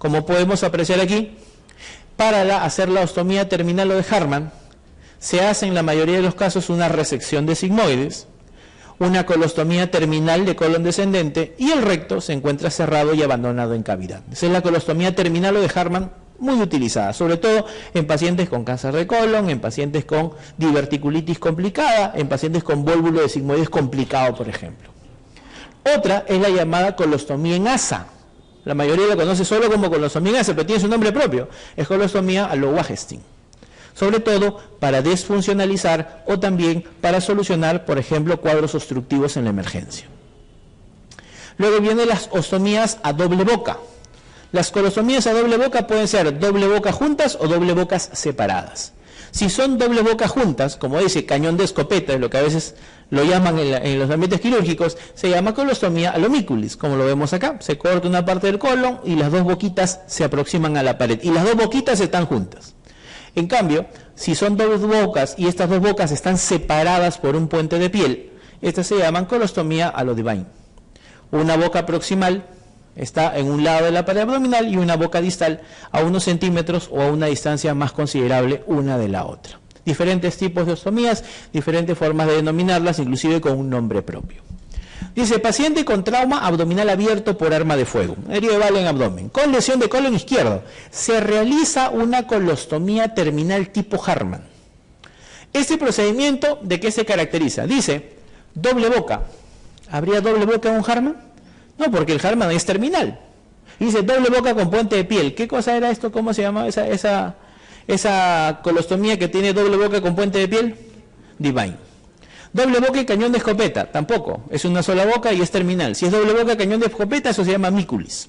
como podemos apreciar aquí, para hacer la ostomía terminal o de Hartmann, se hace en la mayoría de los casos una resección de sigmoides, una colostomía terminal de colon descendente y el recto se encuentra cerrado y abandonado en cavidad. Esa es la colostomía terminal o de Hartmann, muy utilizada, sobre todo en pacientes con cáncer de colon, en pacientes con diverticulitis complicada, en pacientes con vólvulo de sigmoides complicado, por ejemplo. Otra es la llamada colostomía en asa. La mayoría la conoce solo como colostomía en asa, pero tiene su nombre propio. Es colostomía a lo Wagenstein. Sobre todo para desfuncionalizar o también para solucionar, por ejemplo, cuadros obstructivos en la emergencia. Luego vienen las ostomías a doble boca. Las colostomías a doble boca pueden ser doble boca juntas o doble bocas separadas. Si son doble boca juntas, como dice cañón de escopeta, es lo que a veces lo llaman en los ambientes quirúrgicos, se llama colostomía alomiculis, como lo vemos acá. Se corta una parte del colon y las dos boquitas se aproximan a la pared. Y las dos boquitas están juntas. En cambio, si son dos bocas y estas dos bocas están separadas por un puente de piel, estas se llaman colostomía a lo Devine. Una boca proximal está en un lado de la pared abdominal y una boca distal a unos centímetros o a una distancia más considerable una de la otra. Diferentes tipos de ostomías, diferentes formas de denominarlas, inclusive con un nombre propio. Dice, paciente con trauma abdominal abierto por arma de fuego, herida de bala en abdomen, con lesión de colon izquierdo. Se realiza una colostomía terminal tipo Hartmann. Este procedimiento, ¿de qué se caracteriza? Dice, doble boca. ¿Habría doble boca en un Hartmann? No, porque el Hartmann es terminal. Dice, doble boca con puente de piel. ¿Qué cosa era esto? ¿Cómo se llamaba esa colostomía que tiene doble boca con puente de piel? Devine. Doble boca y cañón de escopeta, tampoco, es una sola boca y es terminal. Si es doble boca y cañón de escopeta, eso se llama miculis.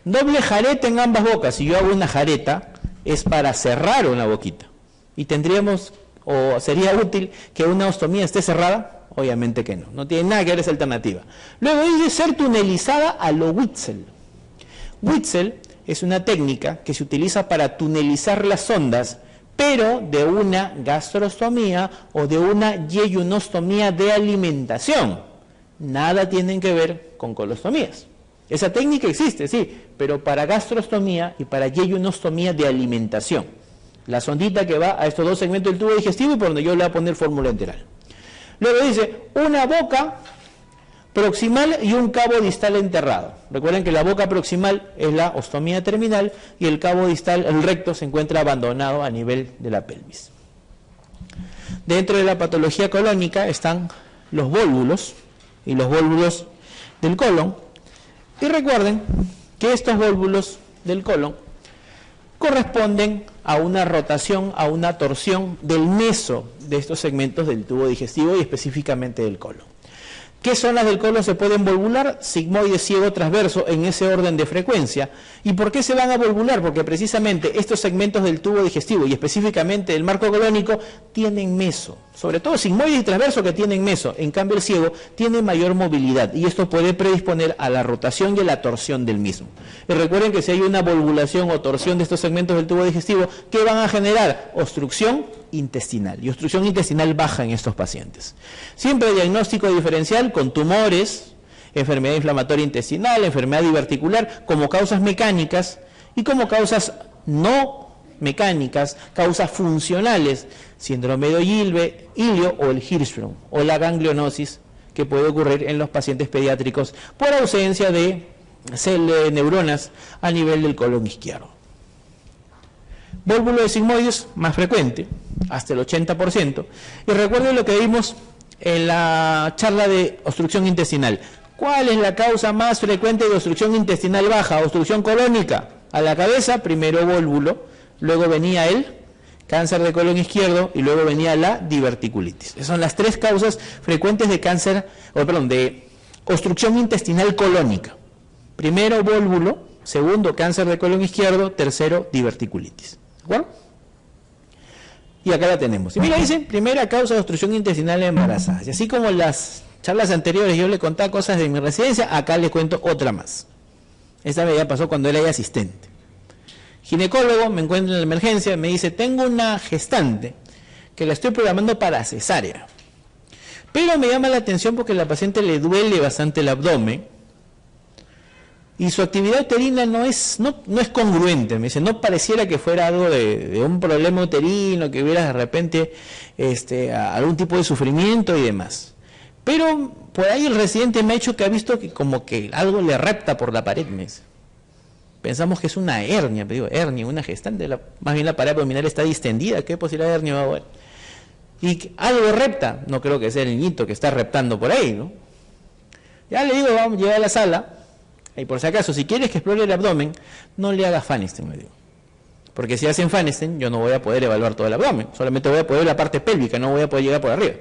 Doble jareta en ambas bocas, si yo hago una jareta, es para cerrar una boquita. Y tendríamos, o sería útil que una ostomía esté cerrada, obviamente que no, no tiene nada que ver esa alternativa. Luego dice ser tunelizada a lo Witzel. Witzel es una técnica que se utiliza para tunelizar las sondas, pero de una gastrostomía o de una yeyunostomía de alimentación. Nada tienen que ver con colostomías. Esa técnica existe, sí, pero para gastrostomía y para yeyunostomía de alimentación. La sondita que va a estos dos segmentos del tubo digestivo y por donde yo le voy a poner fórmula enteral. Luego dice, una boca proximal y un cabo distal enterrado. Recuerden que la boca proximal es la ostomía terminal y el cabo distal, el recto, se encuentra abandonado a nivel de la pelvis. Dentro de la patología colónica están los vólvulos y los vólvulos del colon. Y recuerden que estos vólvulos del colon corresponden a una rotación, a una torsión del meso de estos segmentos del tubo digestivo y específicamente del colon. ¿Qué zonas del colon se pueden volvular? Sigmoide ciego transverso en ese orden de frecuencia. ¿Y por qué se van a volvular? Porque precisamente estos segmentos del tubo digestivo y específicamente el marco colónico tienen meso. Sobre todo sigmoide y transverso que tienen meso. En cambio el ciego tiene mayor movilidad y esto puede predisponer a la rotación y a la torsión del mismo. Y recuerden que si hay una volvulación o torsión de estos segmentos del tubo digestivo, ¿qué van a generar? Obstrucción intestinal y obstrucción intestinal baja en estos pacientes. Siempre diagnóstico diferencial con tumores, enfermedad inflamatoria intestinal, enfermedad diverticular como causas mecánicas y como causas no mecánicas, causas funcionales, síndrome de Ilio o el Hirschsprung o la ganglionosis que puede ocurrir en los pacientes pediátricos por ausencia de neuronas a nivel del colon izquierdo. Vólvulo de sigmoides más frecuente, hasta el 80%. Y recuerden lo que vimos en la charla de obstrucción intestinal. ¿Cuál es la causa más frecuente de obstrucción intestinal baja? Obstrucción colónica. A la cabeza, primero vólvulo, luego venía el cáncer de colon izquierdo y luego venía la diverticulitis. Esas son las tres causas frecuentes de de obstrucción intestinal colónica. Primero vólvulo, segundo cáncer de colon izquierdo, tercero diverticulitis. ¿De acuerdo? Y acá la tenemos. Y mira, dice, primera causa de obstrucción intestinal en embarazadas. Y así como en las charlas anteriores yo le contaba cosas de mi residencia, acá le cuento otra más. Esta me ya pasó cuando era asistente. Ginecólogo, me encuentro en la emergencia, me dice, tengo una gestante que la estoy programando para cesárea. Pero me llama la atención porque a la paciente le duele bastante el abdomen. y su actividad uterina no es congruente, me dice, no pareciera que fuera algo de un problema uterino, que hubiera de repente algún tipo de sufrimiento y demás. Pero por ahí el residente me ha dicho que ha visto que como que algo le repta por la pared, me dice. Pensamos que es una hernia, pero digo, hernia, una gestante, más bien la pared abdominal está distendida, ¿qué posibilidad de hernia va a haber? Y algo repta, no creo que sea el niñito que está reptando por ahí, ¿no? Ya le digo, vamos a llegar a la sala, y por si acaso, si quieres que explore el abdomen, no le hagas Feinstein, le digo. Porque si hacen Feinstein, yo no voy a poder evaluar todo el abdomen, solamente voy a poder ver la parte pélvica, no voy a poder llegar por arriba.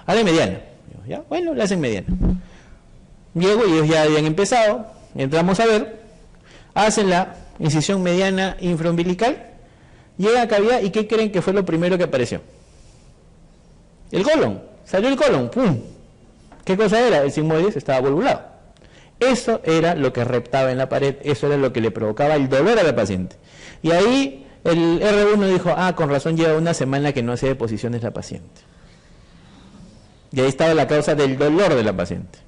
Hazle mediana. ¿Ya? Bueno, le hacen mediana. Llego y ellos ya habían empezado, entramos a ver, hacen la incisión mediana infraumbilical, llega a cavidad y ¿qué creen que fue lo primero que apareció? El colon, salió el colon, ¡pum! ¿Qué cosa era? El sigmoides estaba volvulado. Eso era lo que reptaba en la pared, eso era lo que le provocaba el dolor a la paciente. Y ahí el R1 dijo, con razón lleva una semana que no hace deposiciones la paciente. Y ahí estaba la causa del dolor de la paciente.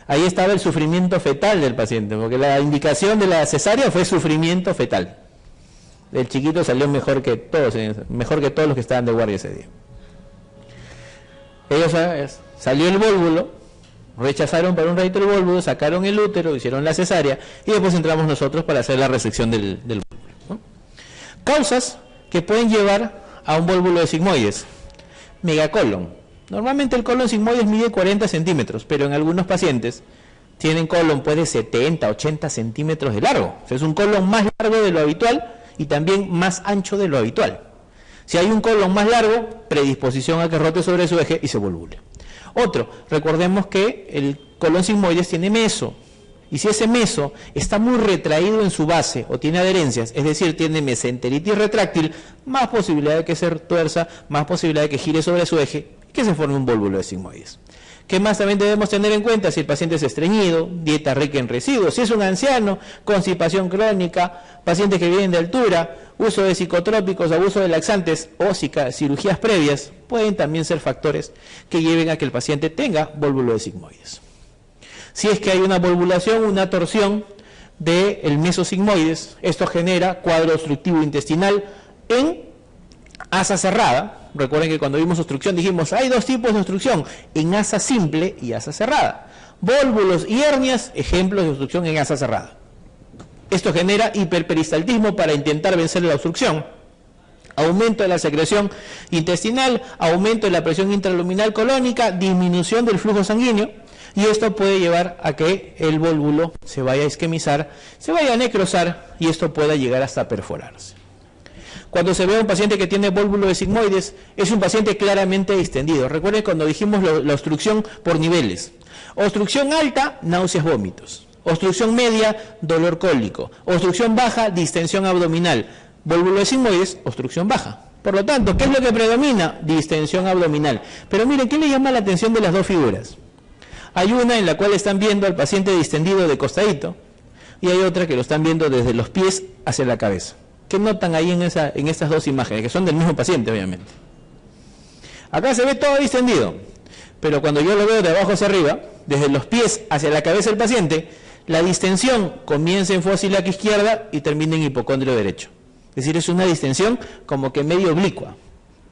Ahí estaba el sufrimiento fetal del paciente, porque la indicación de la cesárea fue sufrimiento fetal. El chiquito salió mejor que todos los que estaban de guardia ese día. Ellos salió el vólvulo, rechazaron para un ratito el vólvulo, sacaron el útero, hicieron la cesárea y después entramos nosotros para hacer la resección del vólvulo, ¿no? Causas que pueden llevar a un vólvulo de sigmoides. Megacolon. Normalmente el colon sigmoides mide 40 centímetros, pero en algunos pacientes tienen colon puede 70, 80 centímetros de largo. O sea, es un colon más largo de lo habitual y también más ancho de lo habitual. Si hay un colon más largo, predisposición a que rote sobre su eje y se volvule. Otro, recordemos que el colon sigmoides tiene meso, y si ese meso está muy retraído en su base o tiene adherencias, es decir, tiene mesenteritis retráctil, más posibilidad de que se tuerza, más posibilidad de que gire sobre su eje y que se forme un vólvulo de sigmoides. ¿Qué más también debemos tener en cuenta? Si el paciente es estreñido, dieta rica en residuos, si es un anciano, constipación crónica, pacientes que vienen de altura, uso de psicotrópicos, abuso de laxantes o cirugías previas, pueden también ser factores que lleven a que el paciente tenga vólvulo de sigmoides. Si es que hay una volvulación, una torsión del mesosigmoides, esto genera cuadro obstructivo intestinal en asa cerrada. Recuerden que cuando vimos obstrucción dijimos, hay dos tipos de obstrucción, en asa simple y asa cerrada. Vólvulos y hernias, ejemplos de obstrucción en asa cerrada. Esto genera hiperperistaltismo para intentar vencer la obstrucción. Aumento de la secreción intestinal, aumento de la presión intraluminal colónica, disminución del flujo sanguíneo, y esto puede llevar a que el vólvulo se vaya a isquemizar, se vaya a necrosar, y esto pueda llegar hasta perforarse. Cuando se ve a un paciente que tiene vólvulo de sigmoides, es un paciente claramente distendido. Recuerden cuando dijimos la obstrucción por niveles. Obstrucción alta, náuseas, vómitos. Obstrucción media, dolor cólico. Obstrucción baja, distensión abdominal. Vólvulo de sigmoides, obstrucción baja. Por lo tanto, ¿qué es lo que predomina? Distensión abdominal. Pero miren, ¿qué le llama la atención de las dos figuras? Hay una en la cual están viendo al paciente distendido de costadito y hay otra que lo están viendo desde los pies hacia la cabeza. ¿Qué notan ahí en estas dos imágenes? Que son del mismo paciente, obviamente. Acá se ve todo distendido, pero cuando yo lo veo de abajo hacia arriba, desde los pies hacia la cabeza del paciente, la distensión comienza en fosa ilíaca izquierda y termina en hipocondrio derecho. Es decir, es una distensión como que medio oblicua,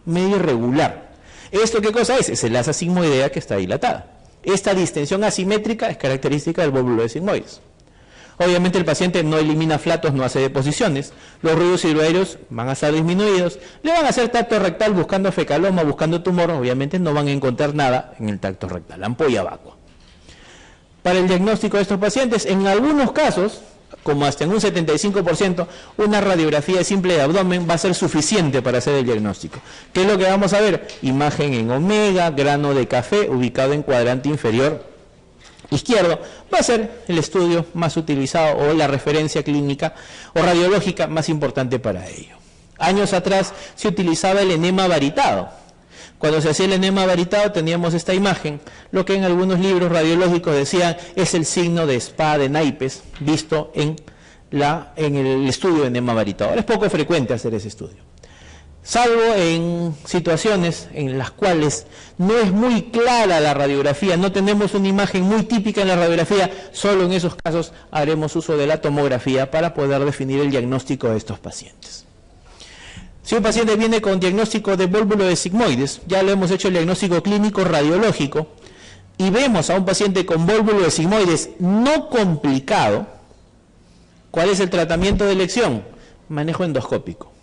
medio irregular. ¿Esto qué cosa es? Es el asa sigmoidea que está dilatada. Esta distensión asimétrica es característica del vólvulo de sigmoides. Obviamente el paciente no elimina flatos, no hace deposiciones, los ruidos hidroaéreos van a estar disminuidos, le van a hacer tacto rectal buscando fecaloma, buscando tumor, obviamente no van a encontrar nada en el tacto rectal, ampolla vacua. Para el diagnóstico de estos pacientes, en algunos casos, como hasta en un 75%, una radiografía simple de abdomen va a ser suficiente para hacer el diagnóstico. ¿Qué es lo que vamos a ver? Imagen en omega, grano de café ubicado en cuadrante inferior izquierdo, va a ser el estudio más utilizado o la referencia clínica o radiológica más importante para ello. Años atrás se utilizaba el enema varitado. Cuando se hacía el enema varitado teníamos esta imagen, lo que en algunos libros radiológicos decían es el signo de espada de naipes visto en el estudio de enema varitado. Ahora es poco frecuente hacer ese estudio. salvo en situaciones en las cuales no es muy clara la radiografía, no tenemos una imagen muy típica en la radiografía, solo en esos casos haremos uso de la tomografía para poder definir el diagnóstico de estos pacientes. Si un paciente viene con diagnóstico de vólvulo de sigmoides, ya le hemos hecho el diagnóstico clínico radiológico, y vemos a un paciente con vólvulo de sigmoides no complicado, ¿cuál es el tratamiento de elección? Manejo endoscópico.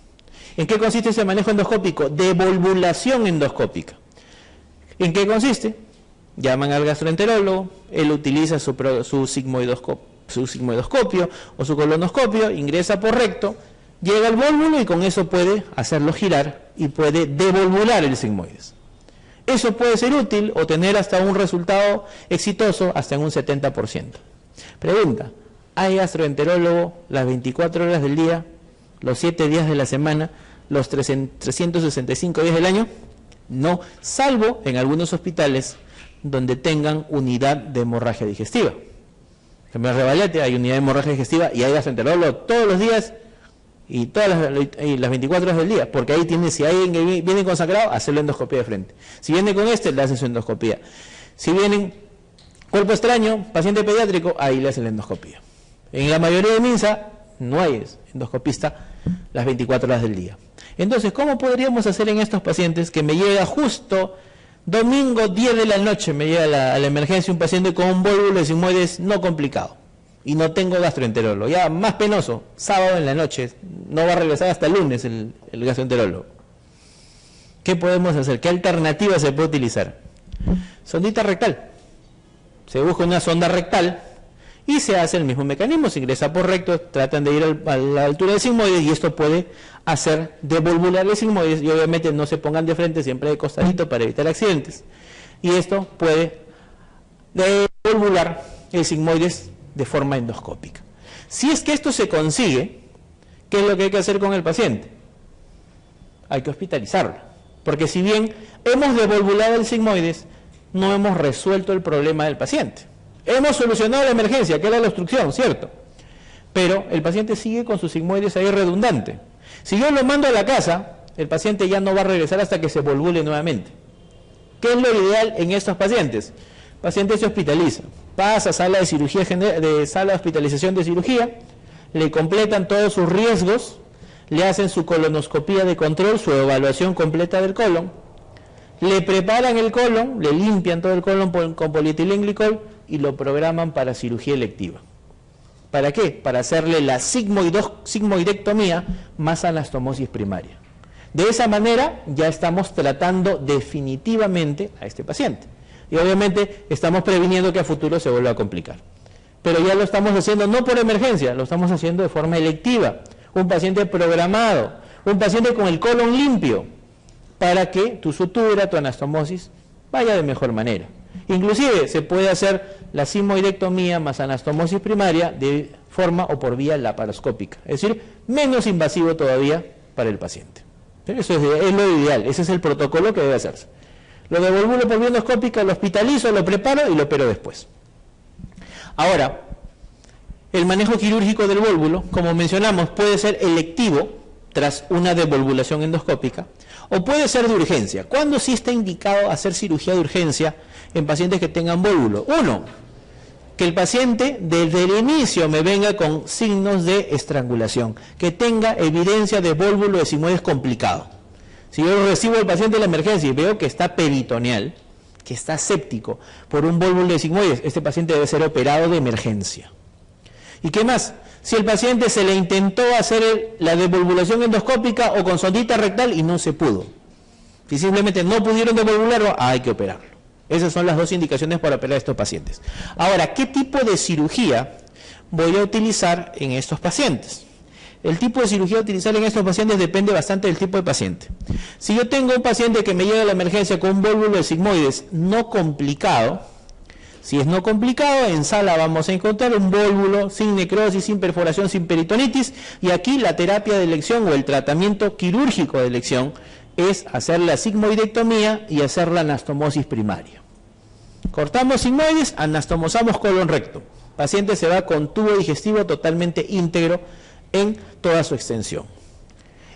¿En qué consiste ese manejo endoscópico? Devolvulación endoscópica. ¿En qué consiste? Llaman al gastroenterólogo, él utiliza su sigmoidoscopio o su colonoscopio, ingresa por recto, llega al vólvulo y con eso puede hacerlo girar y puede devolvular el sigmoides. Eso puede ser útil o tener hasta un resultado exitoso hasta en un 70%. Pregunta, ¿hay gastroenterólogo las 24 horas del día, los 7 días de la semana, los 365 días del año? No, salvo en algunos hospitales donde tengan unidad de hemorragia digestiva. En Revalete hay unidad de hemorragia digestiva y hay gastroenterólogo todos los días y todas las 24 horas del día, porque ahí tiene, si alguien que viene con sangrado, hacerle endoscopía de frente. Si viene con le hace su endoscopía. Si viene cuerpo extraño, paciente pediátrico, ahí le hacen la endoscopía. En la mayoría de MINSA no hay endoscopista las 24 horas del día. Entonces, ¿cómo podríamos hacer en estos pacientes que me llega justo domingo 10 de la noche, me llega a la emergencia un paciente con un vólvulo de sigmoides no complicado y no tengo gastroenterólogo? Ya más penoso, sábado en la noche, no va a regresar hasta el lunes el gastroenterólogo. ¿Qué podemos hacer? ¿Qué alternativa se puede utilizar? Sondita rectal. Se busca una sonda rectal y se hace el mismo mecanismo, se ingresa por recto, tratan de ir a la altura del sigmoides y esto puede hacer devolvular el sigmoides y obviamente no se pongan de frente, siempre de costadito para evitar accidentes. Y esto puede devolvular el sigmoides de forma endoscópica. Si es que esto se consigue, ¿qué es lo que hay que hacer con el paciente? Hay que hospitalizarlo, porque si bien hemos devolvulado el sigmoides, no hemos resuelto el problema del paciente. Hemos solucionado la emergencia, que era la obstrucción, ¿cierto? Pero el paciente sigue con sus sigmoides ahí redundante. Si yo lo mando a la casa, el paciente ya no va a regresar hasta que se volvule nuevamente. ¿Qué es lo ideal en estos pacientes? El paciente se hospitaliza, pasa a sala de cirugía, sala de hospitalización de cirugía, le completan todos sus riesgos, le hacen su colonoscopía de control, su evaluación completa del colon, le preparan el colon, le limpian todo el colon con polietilenglicol y lo programan para cirugía electiva. ¿Para qué? Para hacerle la sigmoidectomía más anastomosis primaria. De esa manera ya estamos tratando definitivamente a este paciente. Y obviamente estamos previniendo que a futuro se vuelva a complicar. Pero ya lo estamos haciendo no por emergencia, lo estamos haciendo de forma electiva. Un paciente programado, un paciente con el colon limpio, para que tu sutura, tu anastomosis, vaya de mejor manera. Inclusive se puede hacer la sigmoidectomía más anastomosis primaria de forma o por vía laparoscópica, es decir, menos invasivo todavía para el paciente. Eso es lo ideal, ese es el protocolo que debe hacerse. Lo devolvulo por vía endoscópica, lo hospitalizo, lo preparo y lo opero después. Ahora, el manejo quirúrgico del vólvulo, como mencionamos, puede ser electivo tras una devolvulación endoscópica o puede ser de urgencia. ¿Cuándo sí está indicado hacer cirugía de urgencia en pacientes que tengan vólvulo? Uno, que el paciente desde el inicio me venga con signos de estrangulación, que tenga evidencia de vólvulo de sigmoides complicado. Si yo recibo al paciente de la emergencia y veo que está peritoneal, que está séptico por un vólvulo de sigmoides, este paciente debe ser operado de emergencia. ¿Y qué más? Si el paciente se le intentó hacer la devolvulación endoscópica o con sondita rectal y no se pudo. Si simplemente no pudieron devolvularlo, hay que operarlo. Esas son las dos indicaciones para operar a estos pacientes. Ahora, ¿qué tipo de cirugía voy a utilizar en estos pacientes? El tipo de cirugía a utilizar en estos pacientes depende bastante del tipo de paciente. Si yo tengo un paciente que me llega a la emergencia con un vólvulo de sigmoides no complicado, si es no complicado, en sala vamos a encontrar un vólvulo sin necrosis, sin perforación, sin peritonitis, y aquí la terapia de elección o el tratamiento quirúrgico de elección es hacer la sigmoidectomía y hacer la anastomosis primaria. Cortamos sigmoides, anastomosamos colon recto. El paciente se va con tubo digestivo totalmente íntegro en toda su extensión.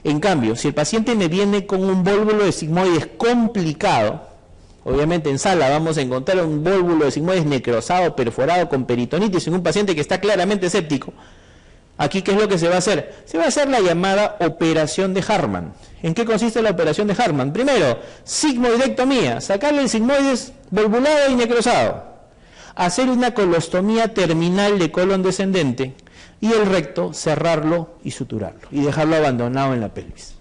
En cambio, si el paciente me viene con un vólvulo de sigmoides complicado, obviamente en sala vamos a encontrar un vólvulo de sigmoides necrosado, perforado, con peritonitis, en un paciente que está claramente séptico. Aquí, ¿qué es lo que se va a hacer? Se va a hacer la llamada operación de Hartmann. ¿En qué consiste la operación de Hartmann? Primero, sigmoidectomía, sacarle el sigmoides volvulado y necrosado. Hacer una colostomía terminal de colon descendente y el recto cerrarlo y suturarlo y dejarlo abandonado en la pelvis.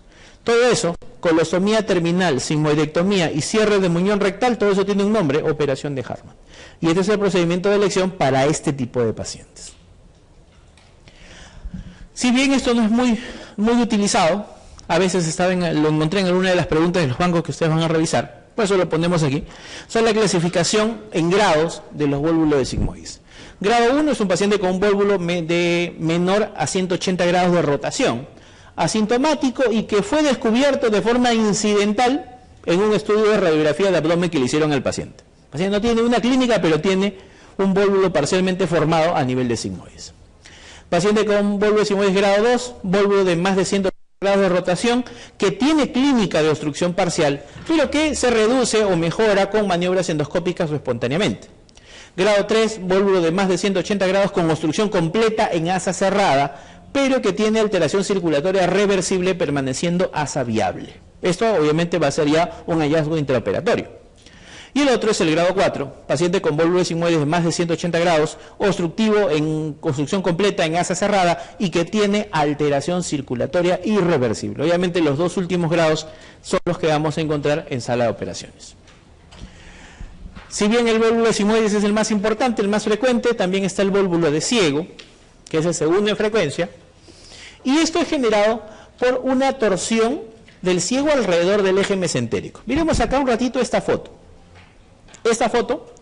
Todo eso, colostomía terminal, sigmoidectomía y cierre de muñón rectal, todo eso tiene un nombre, operación de Hartmann. Y este es el procedimiento de elección para este tipo de pacientes. Si bien esto no es muy utilizado, a veces lo encontré en alguna de las preguntas de los bancos que ustedes van a revisar, por eso lo ponemos aquí, son la clasificación en grados de los vólvulos de sigmoides. Grado 1 es un paciente con un vólvulo de menor a 180 grados de rotación, asintomático y que fue descubierto de forma incidental en un estudio de radiografía de abdomen que le hicieron al paciente. El paciente no tiene una clínica, pero tiene un vólvulo parcialmente formado a nivel de sigmoides. Paciente con vólvulo de sigmoides grado 2, vólvulo de más de 180 grados de rotación, que tiene clínica de obstrucción parcial, pero que se reduce o mejora con maniobras endoscópicas o espontáneamente. Grado 3, vólvulo de más de 180 grados con obstrucción completa en asa cerrada, pero que tiene alteración circulatoria reversible permaneciendo asa viable. Esto obviamente va a ser ya un hallazgo intraoperatorio. Y el otro es el grado 4, paciente con vólvulo de sigmoides de más de 180 grados, obstructivo en construcción completa en asa cerrada y que tiene alteración circulatoria irreversible. Obviamente los dos últimos grados son los que vamos a encontrar en sala de operaciones. Si bien el vólvulo de sigmoides es el más importante, el más frecuente, también está el vólvulo de ciego, que es el segundo en frecuencia, y esto es generado por una torsión del ciego alrededor del eje mesentérico. Miremos acá un ratito esta foto. Esta foto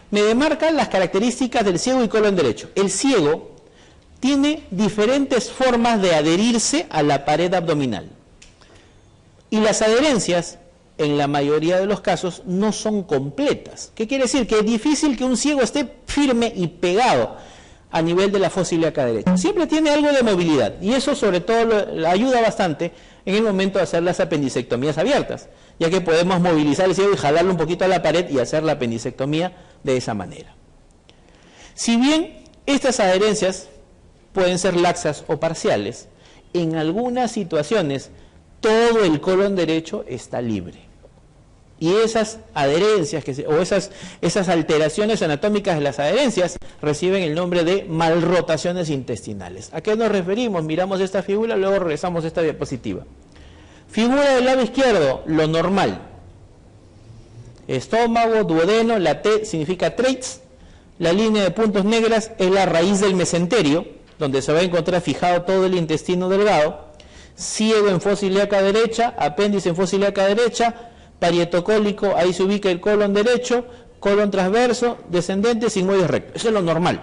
me demarca las características del ciego y colon derecho. El ciego tiene diferentes formas de adherirse a la pared abdominal. Y las adherencias, en la mayoría de los casos, no son completas. ¿Qué quiere decir? Que es difícil que un ciego esté firme y pegado a nivel de la fosa ilíaca derecha. Siempre tiene algo de movilidad. Y eso sobre todo le ayuda bastante en el momento de hacer las apendicectomías abiertas, ya que podemos movilizar el ciego y jalarlo un poquito a la pared y hacer la apendicectomía de esa manera. Si bien estas adherencias pueden ser laxas o parciales, en algunas situaciones todo el colon derecho está libre. Y esas adherencias esas alteraciones anatómicas de las adherencias reciben el nombre de malrotaciones intestinales. ¿A qué nos referimos? Miramos esta figura, luego regresamos a esta diapositiva. Figura del lado izquierdo, lo normal. Estómago, duodeno, la T significa traits, la línea de puntos negras es la raíz del mesenterio, donde se va a encontrar fijado todo el intestino delgado, ciego en fosa ilíaca derecha, apéndice en fosa ilíaca derecha, parietocólico, ahí se ubica el colon derecho, colon transverso, descendente, sigmoides recto. Eso es lo normal.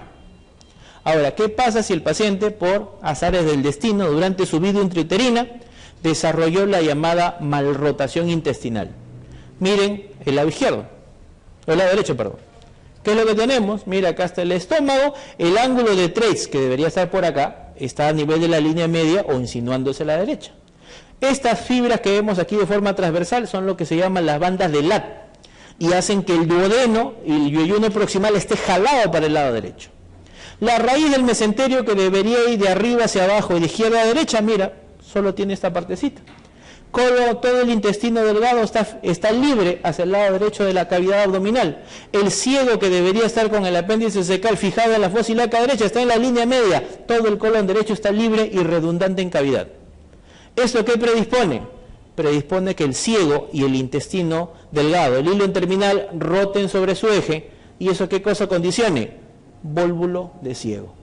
Ahora, ¿qué pasa si el paciente, por azares del destino, durante su vida intrauterina, desarrolló la llamada malrotación intestinal? Miren el lado izquierdo, el lado derecho, perdón. ¿Qué es lo que tenemos? Mira, acá está el estómago, el ángulo de Treitz, que debería estar por acá, está a nivel de la línea media o insinuándose a la derecha. Estas fibras que vemos aquí de forma transversal son lo que se llaman las bandas de Ladd y hacen que el duodeno y el yeyuno proximal esté jalado para el lado derecho. La raíz del mesenterio, que debería ir de arriba hacia abajo y de izquierda a derecha, mira, solo tiene esta partecita. Todo el intestino delgado está libre hacia el lado derecho de la cavidad abdominal. El ciego, que debería estar con el apéndice cecal fijado en la fosa ilíaca derecha, está en la línea media. Todo el colon derecho está libre y redundante en cavidad. ¿Esto qué predispone? Predispone que el ciego y el intestino delgado, el hilo terminal, roten sobre su eje. ¿Y eso qué cosa condicione? Vólvulo de ciego.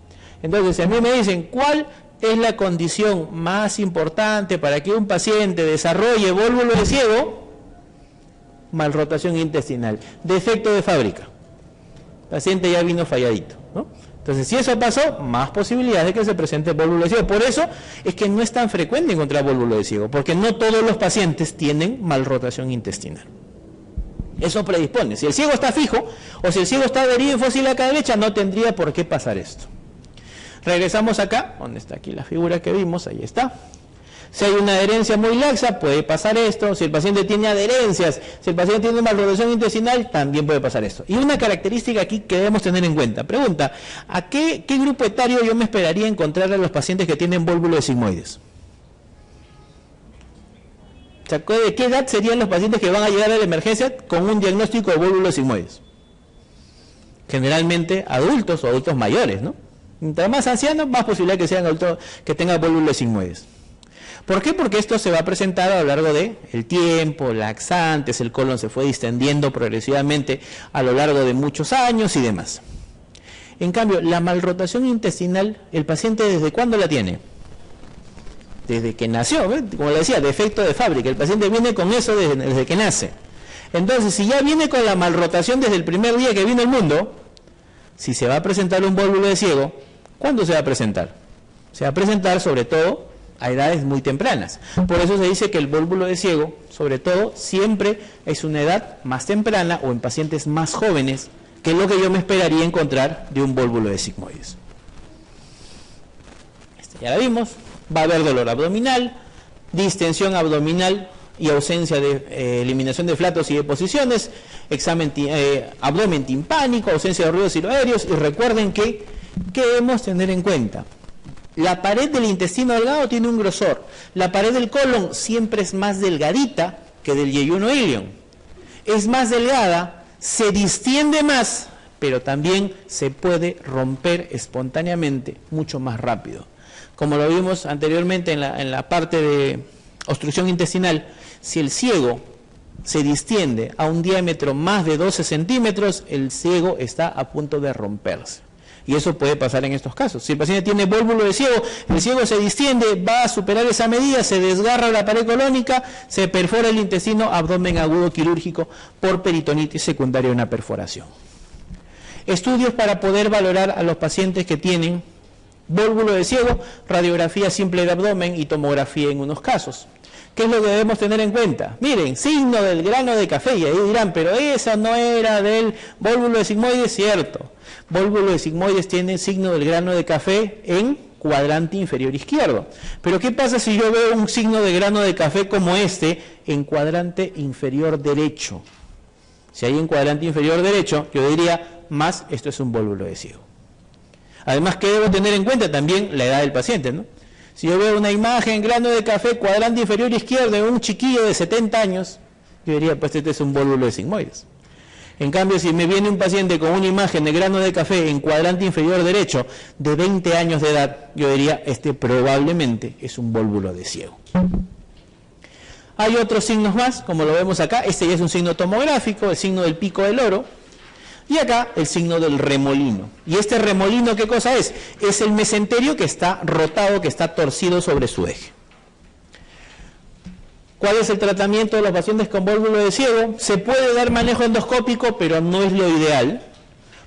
Entonces, si a mí me dicen, ¿cuál es la condición más importante para que un paciente desarrolle vólvulo de ciego? Malrotación intestinal. Defecto de fábrica. El paciente ya vino falladito, ¿no? Entonces, si eso pasó, más posibilidades de que se presente vólvulo de ciego. Por eso es que no es tan frecuente encontrar vólvulo de ciego, porque no todos los pacientes tienen malrotación intestinal. Eso predispone. Si el ciego está fijo, o si el ciego está adherido en fosa ilíaca derecha, no tendría por qué pasar esto. Regresamos acá, donde está aquí la figura que vimos, ahí está. Si hay una adherencia muy laxa, puede pasar esto. Si el paciente tiene adherencias, si el paciente tiene malrotación intestinal, también puede pasar esto. Y una característica aquí que debemos tener en cuenta. Pregunta, ¿a qué grupo etario yo me esperaría encontrar a los pacientes que tienen vólvulo de sigmoides? O sea, ¿de qué edad serían los pacientes que van a llegar a la emergencia con un diagnóstico de vólvulo de sigmoides? Generalmente adultos o adultos mayores, ¿no? Mientras más ancianos, más posibilidad que sean adultos que tengan vólvulo de sigmoides. ¿Por qué? Porque esto se va a presentar a lo largo del tiempo, laxantes, el colon se fue distendiendo progresivamente a lo largo de muchos años y demás. En cambio, la malrotación intestinal, ¿el paciente desde cuándo la tiene? Desde que nació, ¿ves? Como le decía, defecto de fábrica, el paciente viene con eso desde que nace. Entonces, si ya viene con la malrotación desde el primer día que vino al mundo, si se va a presentar un vólvulo de ciego, ¿cuándo se va a presentar? Se va a presentar sobre todo a edades muy tempranas. Por eso se dice que el vólvulo de ciego, sobre todo, siempre es una edad más temprana o en pacientes más jóvenes, que es lo que yo me esperaría encontrar de un vólvulo de sigmoides. Ya la vimos. Va a haber dolor abdominal, distensión abdominal y ausencia de eliminación de flatos y deposiciones, abdomen timpánico, ausencia de ruidos hiloaéreos. Y recuerden que debemos tener en cuenta: la pared del intestino delgado tiene un grosor. La pared del colon siempre es más delgadita que del yeyuno ilion. Es más delgada, se distiende más, pero también se puede romper espontáneamente mucho más rápido. Como lo vimos anteriormente en la parte de obstrucción intestinal, si el ciego se distiende a un diámetro más de 12 centímetros, el ciego está a punto de romperse. Y eso puede pasar en estos casos. Si el paciente tiene vólvulo de ciego, el ciego se distiende, va a superar esa medida, se desgarra la pared colónica, se perfora el intestino, abdomen agudo quirúrgico por peritonitis secundaria a una perforación. Estudios para poder valorar a los pacientes que tienen vólvulo de ciego: radiografía simple de abdomen y tomografía en unos casos. ¿Qué es lo que debemos tener en cuenta? Miren, signo del grano de café, y ahí dirán, pero esa no era del vólvulo de sigmoides. Cierto, vólvulo de sigmoides tiene signo del grano de café en cuadrante inferior izquierdo. Pero ¿qué pasa si yo veo un signo de grano de café como este en cuadrante inferior derecho? Si hay en cuadrante inferior derecho, yo diría, más esto es un vólvulo de ciego. Además, ¿qué debo tener en cuenta? También la edad del paciente, ¿no? Si yo veo una imagen, grano de café, cuadrante inferior izquierdo, de un chiquillo de 70 años, yo diría, pues este es un vólvulo de sigmoides. En cambio, si me viene un paciente con una imagen de grano de café en cuadrante inferior derecho, de 20 años de edad, yo diría, este probablemente es un vólvulo de ciego. Hay otros signos más, como lo vemos acá. Este ya es un signo tomográfico, el signo del pico del oro. Y acá el signo del remolino. ¿Y este remolino qué cosa es? Es el mesenterio que está rotado, que está torcido sobre su eje. ¿Cuál es el tratamiento de los pacientes con vólvulo de ciego? Se puede dar manejo endoscópico, pero no es lo ideal,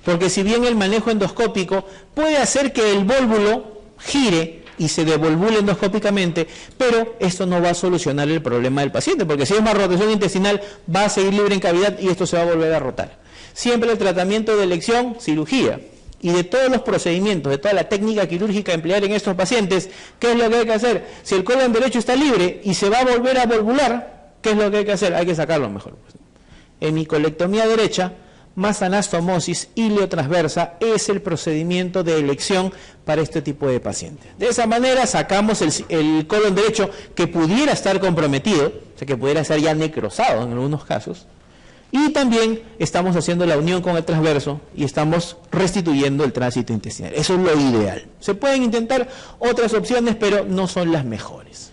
porque si bien el manejo endoscópico puede hacer que el vólvulo gire y se devolvule endoscópicamente, pero esto no va a solucionar el problema del paciente, porque si es malrotación intestinal va a seguir libre en cavidad y esto se va a volver a rotar. Siempre el tratamiento de elección, cirugía. Y de todos los procedimientos, de toda la técnica quirúrgica a emplear en estos pacientes, ¿qué es lo que hay que hacer? Si el colon derecho está libre y se va a volver a volvular, ¿qué es lo que hay que hacer? Hay que sacarlo mejor. Hemicolectomía derecha, más anastomosis iliotransversa es el procedimiento de elección para este tipo de pacientes. De esa manera sacamos el colon derecho que pudiera estar comprometido, o sea que pudiera estar ya necrosado en algunos casos, y también estamos haciendo la unión con el transverso y estamos restituyendo el tránsito intestinal. Eso es lo ideal. Se pueden intentar otras opciones, pero no son las mejores.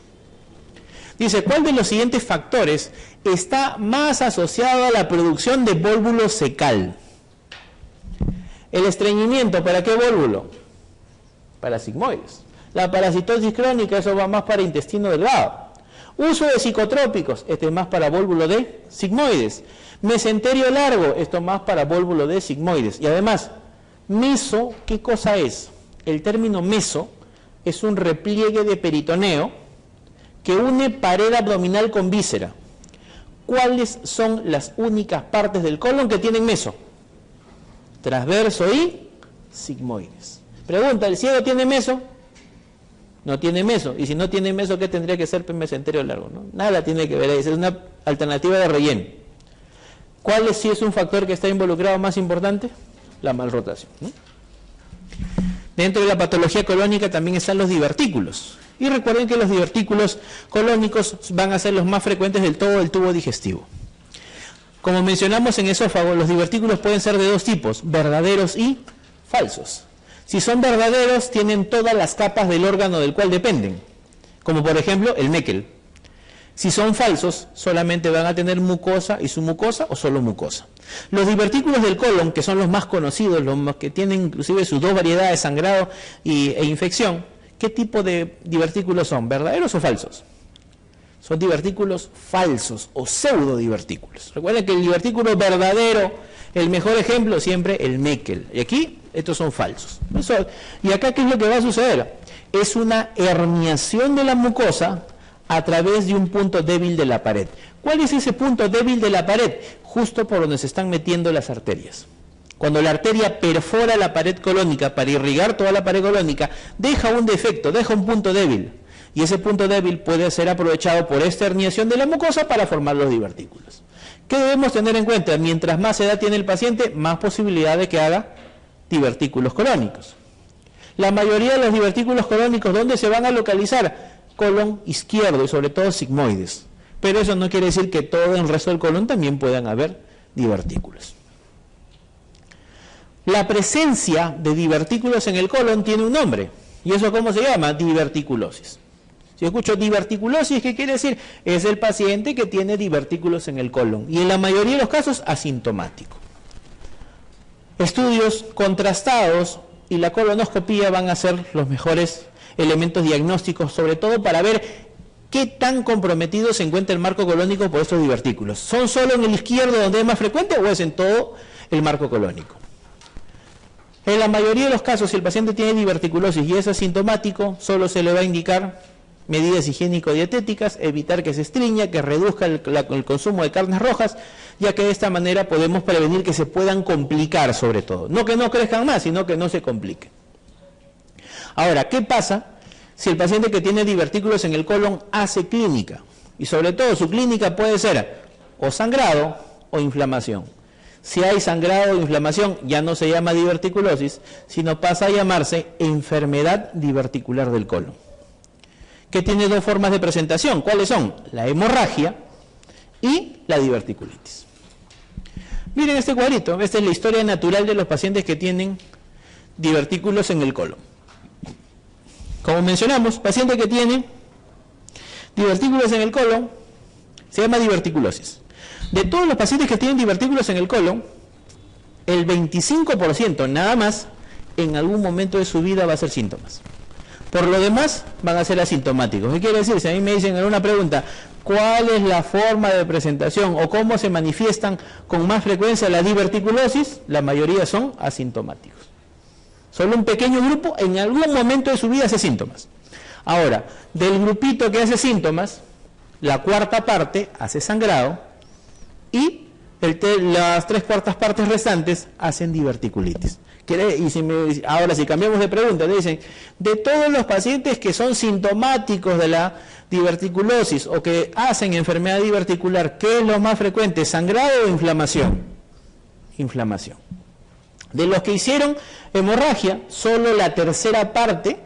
Dice, ¿cuál de los siguientes factores está más asociado a la producción de vólvulo secal? El estreñimiento, ¿para qué vólvulo? Para sigmoides. La parasitosis crónica, eso va más para intestino delgado. Uso de psicotrópicos, este es más para vólvulo de sigmoides. Mesenterio largo, esto más para vólvulo de sigmoides. Y además, meso, ¿qué cosa es? El término meso es un repliegue de peritoneo que une pared abdominal con víscera. ¿Cuáles son las únicas partes del colon que tienen meso? Transverso y sigmoides. Pregunta, ¿el ciego tiene meso? no tiene meso, y si no tiene meso, ¿qué tendría que ser mesenterio largo? ¿No? Nada tiene que ver ahí, es una alternativa de relleno. ¿Cuál es, si es un factor que está involucrado más importante? La malrotación, ¿no? Dentro de la patología colónica también están los divertículos. Y recuerden que los divertículos colónicos van a ser los más frecuentes del todo el tubo digestivo. Como mencionamos en esófago, los divertículos pueden ser de dos tipos, verdaderos y falsos. Si son verdaderos, tienen todas las capas del órgano del cual dependen, como por ejemplo el Meckel. Si son falsos, solamente van a tener mucosa y submucosa o solo mucosa. Los divertículos del colon, que son los más conocidos, los que tienen inclusive sus dos variedades, sangrado e infección, ¿qué tipo de divertículos son? ¿Verdaderos o falsos? Son divertículos falsos o pseudodivertículos. Recuerden que el divertículo verdadero, el mejor ejemplo, siempre el Meckel. Y aquí, estos son falsos. Y acá, ¿qué es lo que va a suceder? Es una herniación de la mucosa a través de un punto débil de la pared. ¿Cuál es ese punto débil de la pared? Justo por donde se están metiendo las arterias. Cuando la arteria perfora la pared colónica para irrigar toda la pared colónica, deja un defecto, deja un punto débil. Y ese punto débil puede ser aprovechado por esta herniación de la mucosa para formar los divertículos. ¿Qué debemos tener en cuenta? Mientras más edad tiene el paciente, más posibilidad de que haga divertículos colónicos. La mayoría de los divertículos colónicos, ¿dónde se van a localizar? Colon izquierdo y sobre todo sigmoides. Pero eso no quiere decir que todo el resto del colon también puedan haber divertículos. La presencia de divertículos en el colon tiene un nombre. ¿Y eso cómo se llama? Diverticulosis. Si escucho diverticulosis, ¿qué quiere decir? Es el paciente que tiene divertículos en el colon. Y en la mayoría de los casos, asintomático. Estudios contrastados y la colonoscopía van a ser los mejores elementos diagnósticos, sobre todo para ver qué tan comprometido se encuentra el marco colónico por estos divertículos. ¿Son solo en el izquierdo donde es más frecuente o es en todo el marco colónico? En la mayoría de los casos, si el paciente tiene diverticulosis y es asintomático, solo se le va a indicar medidas higiénico-dietéticas, evitar que se estriña, que reduzca el consumo de carnes rojas, ya que de esta manera podemos prevenir que se puedan complicar sobre todo. No que no crezcan más, sino que no se compliquen. Ahora, ¿qué pasa si el paciente que tiene divertículos en el colon hace clínica? Y sobre todo su clínica puede ser o sangrado o inflamación. Si hay sangrado o inflamación, ya no se llama diverticulosis, sino pasa a llamarse enfermedad diverticular del colon, que tiene dos formas de presentación. ¿Cuáles son? La hemorragia y la diverticulitis. Miren este cuadrito, esta es la historia natural de los pacientes que tienen divertículos en el colon. Como mencionamos, paciente que tiene divertículos en el colon se llama diverticulosis. De todos los pacientes que tienen divertículos en el colon, el 25% nada más en algún momento de su vida va a hacer síntomas. Por lo demás, van a ser asintomáticos. ¿Qué quiere decir? Si a mí me dicen en una pregunta, ¿cuál es la forma de presentación o cómo se manifiestan con más frecuencia la diverticulosis? La mayoría son asintomáticos. Solo un pequeño grupo en algún momento de su vida hace síntomas. Ahora, del grupito que hace síntomas, la cuarta parte hace sangrado y las 3/4 partes restantes hacen diverticulitis. Ahora, si cambiamos de pregunta, dicen, de todos los pacientes que son sintomáticos de la diverticulosis o que hacen enfermedad diverticular, ¿qué es lo más frecuente? ¿Sangrado o inflamación? Inflamación. De los que hicieron hemorragia, solo la tercera parte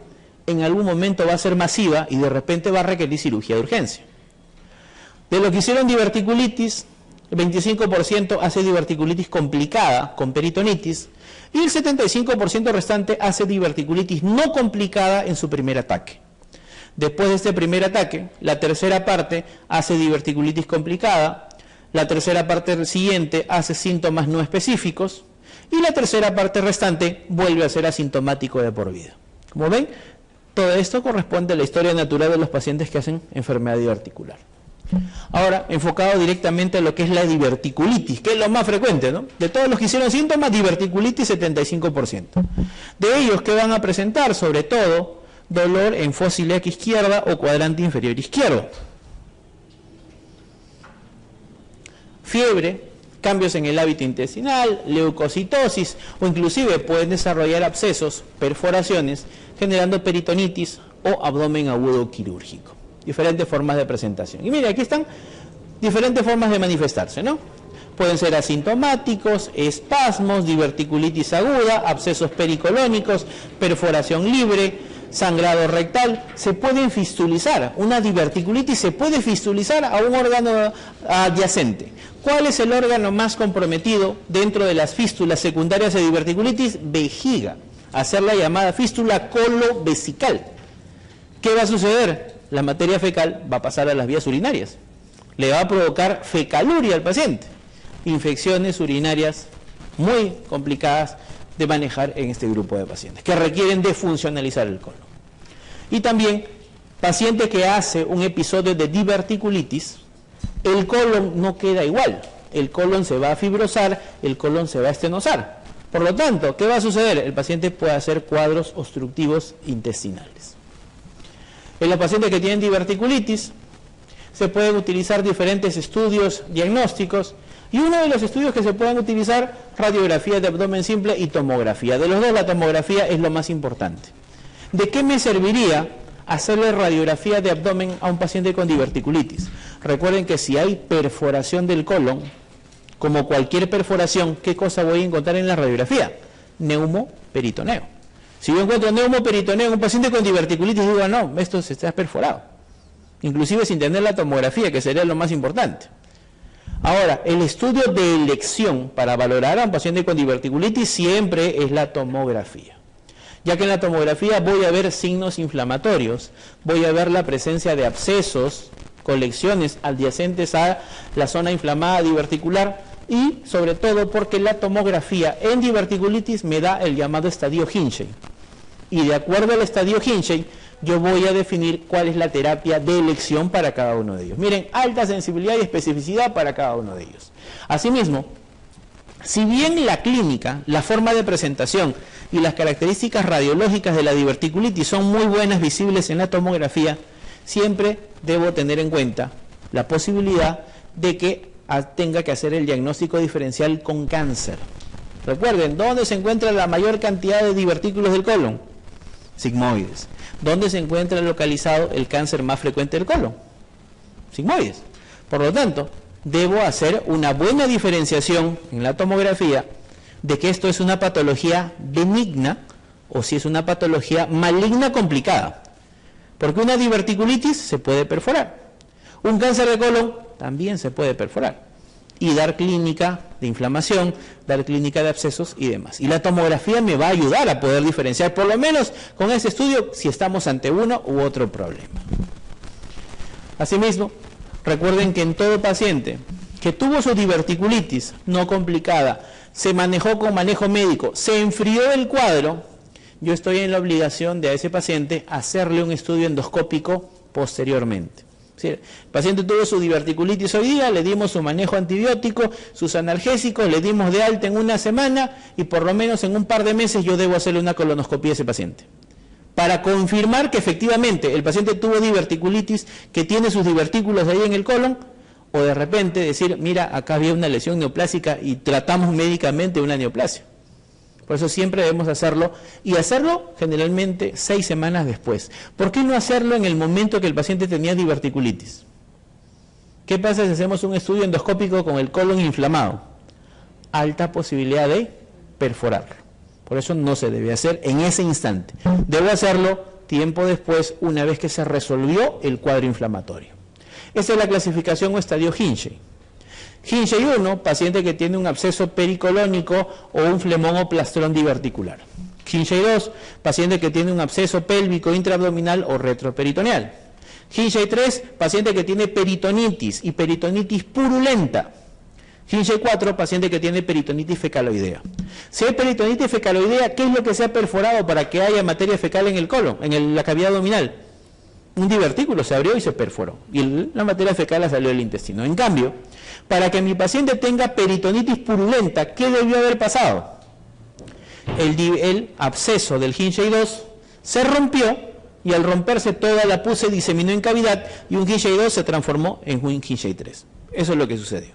en algún momento va a ser masiva y de repente va a requerir cirugía de urgencia. De los que hicieron diverticulitis, el 25% hace diverticulitis complicada con peritonitis y el 75% restante hace diverticulitis no complicada en su primer ataque. Después de este primer ataque, la tercera parte hace diverticulitis complicada, la tercera parte siguiente hace síntomas no específicos y la tercera parte restante vuelve a ser asintomático de por vida. Como ven, todo esto corresponde a la historia natural de los pacientes que hacen enfermedad diverticular. Ahora, enfocado directamente a lo que es la diverticulitis, que es lo más frecuente, ¿no? De todos los que hicieron síntomas, diverticulitis 75%. De ellos, ¿qué van a presentar? Sobre todo, dolor en fosa ilíaca izquierda o cuadrante inferior izquierdo. Fiebre, cambios en el hábito intestinal, leucocitosis o inclusive pueden desarrollar abscesos, perforaciones, generando peritonitis o abdomen agudo quirúrgico. Diferentes formas de presentación. Y mire, aquí están diferentes formas de manifestarse, ¿no? Pueden ser asintomáticos, espasmos, diverticulitis aguda, abscesos pericolónicos, perforación libre, sangrado rectal. Se pueden fistulizar. Una diverticulitis se puede fistulizar a un órgano adyacente. ¿Cuál es el órgano más comprometido dentro de las fístulas secundarias de diverticulitis? Vejiga. Hacer la llamada fístula colovesical. ¿Qué va a suceder? La materia fecal va a pasar a las vías urinarias. Le va a provocar fecaluria al paciente. Infecciones urinarias muy complicadas de manejar en este grupo de pacientes, que requieren de funcionalizar el colon. Y también, paciente que hace un episodio de diverticulitis, el colon no queda igual. El colon se va a fibrosar, el colon se va a estenosar. Por lo tanto, ¿qué va a suceder? El paciente puede hacer cuadros obstructivos intestinales. En los pacientes que tienen diverticulitis, se pueden utilizar diferentes estudios diagnósticos, y uno de los estudios que se pueden utilizar, radiografía de abdomen simple y tomografía. De los dos, la tomografía es lo más importante. ¿De qué me serviría hacerle radiografía de abdomen a un paciente con diverticulitis? Recuerden que si hay perforación del colon, como cualquier perforación, ¿qué cosa voy a encontrar en la radiografía? Neumoperitoneo. Si yo encuentro neumoperitoneo en un paciente con diverticulitis, digo, no, esto se está perforado. Inclusive sin tener la tomografía, que sería lo más importante. Ahora, el estudio de elección para valorar a un paciente con diverticulitis siempre es la tomografía, ya que en la tomografía voy a ver signos inflamatorios, voy a ver la presencia de abscesos, colecciones adyacentes a la zona inflamada diverticular y sobre todo porque la tomografía en diverticulitis me da el llamado estadio Hinchey. Y de acuerdo al estadio Hinchey, yo voy a definir cuál es la terapia de elección para cada uno de ellos. Miren, alta sensibilidad y especificidad para cada uno de ellos. Asimismo, si bien la clínica, la forma de presentación y las características radiológicas de la diverticulitis son muy buenas visibles en la tomografía, siempre debo tener en cuenta la posibilidad de que tenga que hacer el diagnóstico diferencial con cáncer. Recuerden, ¿dónde se encuentra la mayor cantidad de divertículos del colon? Sigmoides. ¿Dónde se encuentra localizado el cáncer más frecuente del colon? Sigmoides. Por lo tanto, debo hacer una buena diferenciación en la tomografía de que esto es una patología benigna o si es una patología maligna complicada. Porque una diverticulitis se puede perforar. Un cáncer de colon también se puede perforar. Y dar clínica de inflamación, dar clínica de abscesos y demás. Y la tomografía me va a ayudar a poder diferenciar, por lo menos con ese estudio, si estamos ante uno u otro problema. Asimismo, recuerden que en todo paciente que tuvo su diverticulitis no complicada, se manejó con manejo médico, se enfrió el cuadro, yo estoy en la obligación de a ese paciente hacerle un estudio endoscópico posteriormente. El paciente tuvo su diverticulitis hoy día, le dimos su manejo antibiótico, sus analgésicos, le dimos de alta en una semana y por lo menos en un par de meses yo debo hacerle una colonoscopia a ese paciente. Para confirmar que efectivamente el paciente tuvo diverticulitis, que tiene sus divertículos ahí en el colon, o de repente decir, mira, acá había una lesión neoplásica y tratamos médicamente una neoplasia. Por eso siempre debemos hacerlo, y hacerlo generalmente 6 semanas después. ¿Por qué no hacerlo en el momento que el paciente tenía diverticulitis? ¿Qué pasa si hacemos un estudio endoscópico con el colon inflamado? Alta posibilidad de perforarlo. Por eso no se debe hacer en ese instante. Debo hacerlo tiempo después, una vez que se resolvió el cuadro inflamatorio. Esta es la clasificación o estadio Hinchey. Hinchey 1, paciente que tiene un absceso pericolónico o un flemón o plastrón diverticular. Hinchey 2, paciente que tiene un absceso pélvico intraabdominal o retroperitoneal. Hinchey 3, paciente que tiene peritonitis y peritonitis purulenta. Hinchey 4, paciente que tiene peritonitis fecaloidea. Si hay peritonitis fecaloidea, ¿qué es lo que se ha perforado para que haya materia fecal en el colon, en la cavidad abdominal? Un divertículo se abrió y se perforó. Y la materia fecal salió del intestino. En cambio, para que mi paciente tenga peritonitis purulenta, ¿qué debió haber pasado? El absceso del Hinchey 2 se rompió y al romperse toda la pus se diseminó en cavidad y un Hinchey 2 se transformó en un Hinchey 3. Eso es lo que sucedió.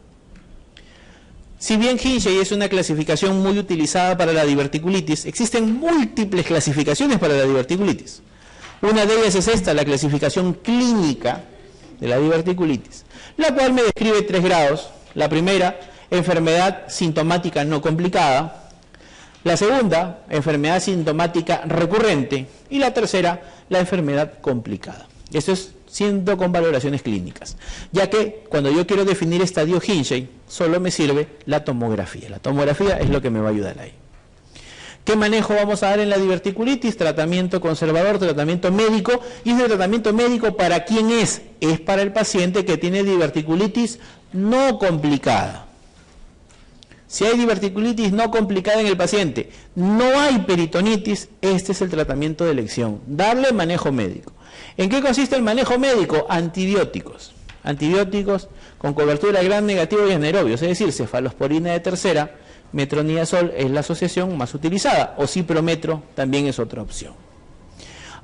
Si bien Hinchey es una clasificación muy utilizada para la diverticulitis, existen múltiples clasificaciones para la diverticulitis. Una de ellas es esta, la clasificación clínica de la diverticulitis, la cual me describe 3 grados. La primera, enfermedad sintomática no complicada. La segunda, enfermedad sintomática recurrente. Y la tercera, la enfermedad complicada. Esto es siendo con valoraciones clínicas, ya que cuando yo quiero definir estadio Hinchey, solo me sirve la tomografía. La tomografía es lo que me va a ayudar ahí. ¿Qué manejo vamos a dar en la diverticulitis? Tratamiento conservador, tratamiento médico. ¿Y ese tratamiento médico para quién es? Es para el paciente que tiene diverticulitis no complicada. Si hay diverticulitis no complicada en el paciente, no hay peritonitis, este es el tratamiento de elección. Darle manejo médico. ¿En qué consiste el manejo médico? Antibióticos. Antibióticos con cobertura gram negativo y anaerobios, es decir, cefalosporina de tercera, metronidazol es la asociación más utilizada, o ciprometro también es otra opción.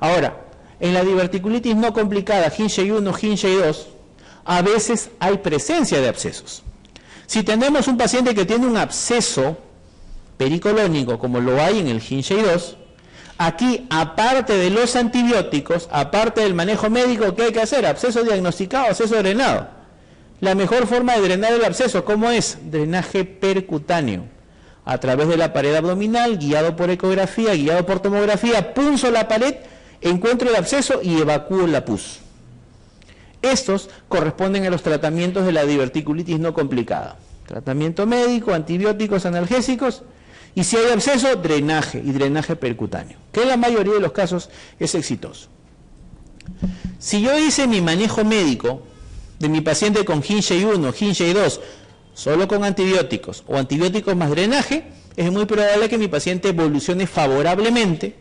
Ahora, en la diverticulitis no complicada, Hinchey 1, Hinchey 2, a veces hay presencia de abscesos. Si tenemos un paciente que tiene un absceso pericolónico, como lo hay en el Hinchey 2, aquí, aparte de los antibióticos, aparte del manejo médico, ¿qué hay que hacer? Absceso diagnosticado, absceso drenado. La mejor forma de drenar el absceso, ¿cómo es? Drenaje percutáneo. A través de la pared abdominal, guiado por ecografía, guiado por tomografía, punzo la pared, encuentro el absceso y evacúo la pus. Estos corresponden a los tratamientos de la diverticulitis no complicada. Tratamiento médico, antibióticos, analgésicos, y si hay absceso, drenaje y drenaje percutáneo, que en la mayoría de los casos es exitoso. Si yo hice mi manejo médico de mi paciente con Hinchey 1, Hinchey 2, solo con antibióticos o antibióticos más drenaje, es muy probable que mi paciente evolucione favorablemente,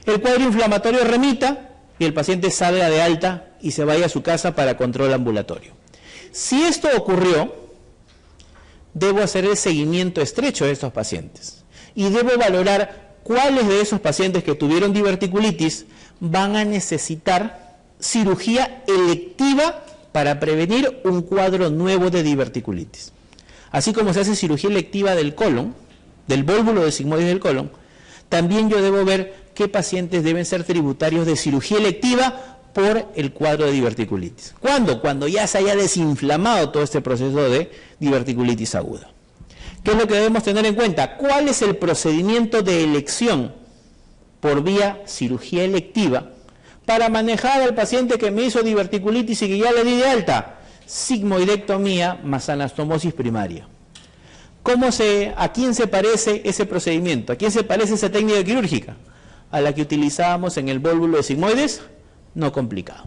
el cuadro inflamatorio remita y el paciente salga de alta y se vaya a su casa para control ambulatorio. Si esto ocurrió, debo hacer el seguimiento estrecho de estos pacientes y debo valorar cuáles de esos pacientes que tuvieron diverticulitis van a necesitar cirugía electiva para prevenir un cuadro nuevo de diverticulitis. Así como se hace cirugía electiva del colon, del vólvulo de sigmoides del colon, también yo debo ver qué pacientes deben ser tributarios de cirugía electiva por el cuadro de diverticulitis. ¿Cuándo? Cuando ya se haya desinflamado todo este proceso de diverticulitis aguda. ¿Qué es lo que debemos tener en cuenta? ¿Cuál es el procedimiento de elección por vía cirugía electiva para manejar al paciente que me hizo diverticulitis y que ya le di de alta? Sigmoidectomía más anastomosis primaria. ¿A quién se parece ese procedimiento? ¿A quién se parece esa técnica quirúrgica? A la que utilizábamos en el vólvulo de sigmoides no complicado.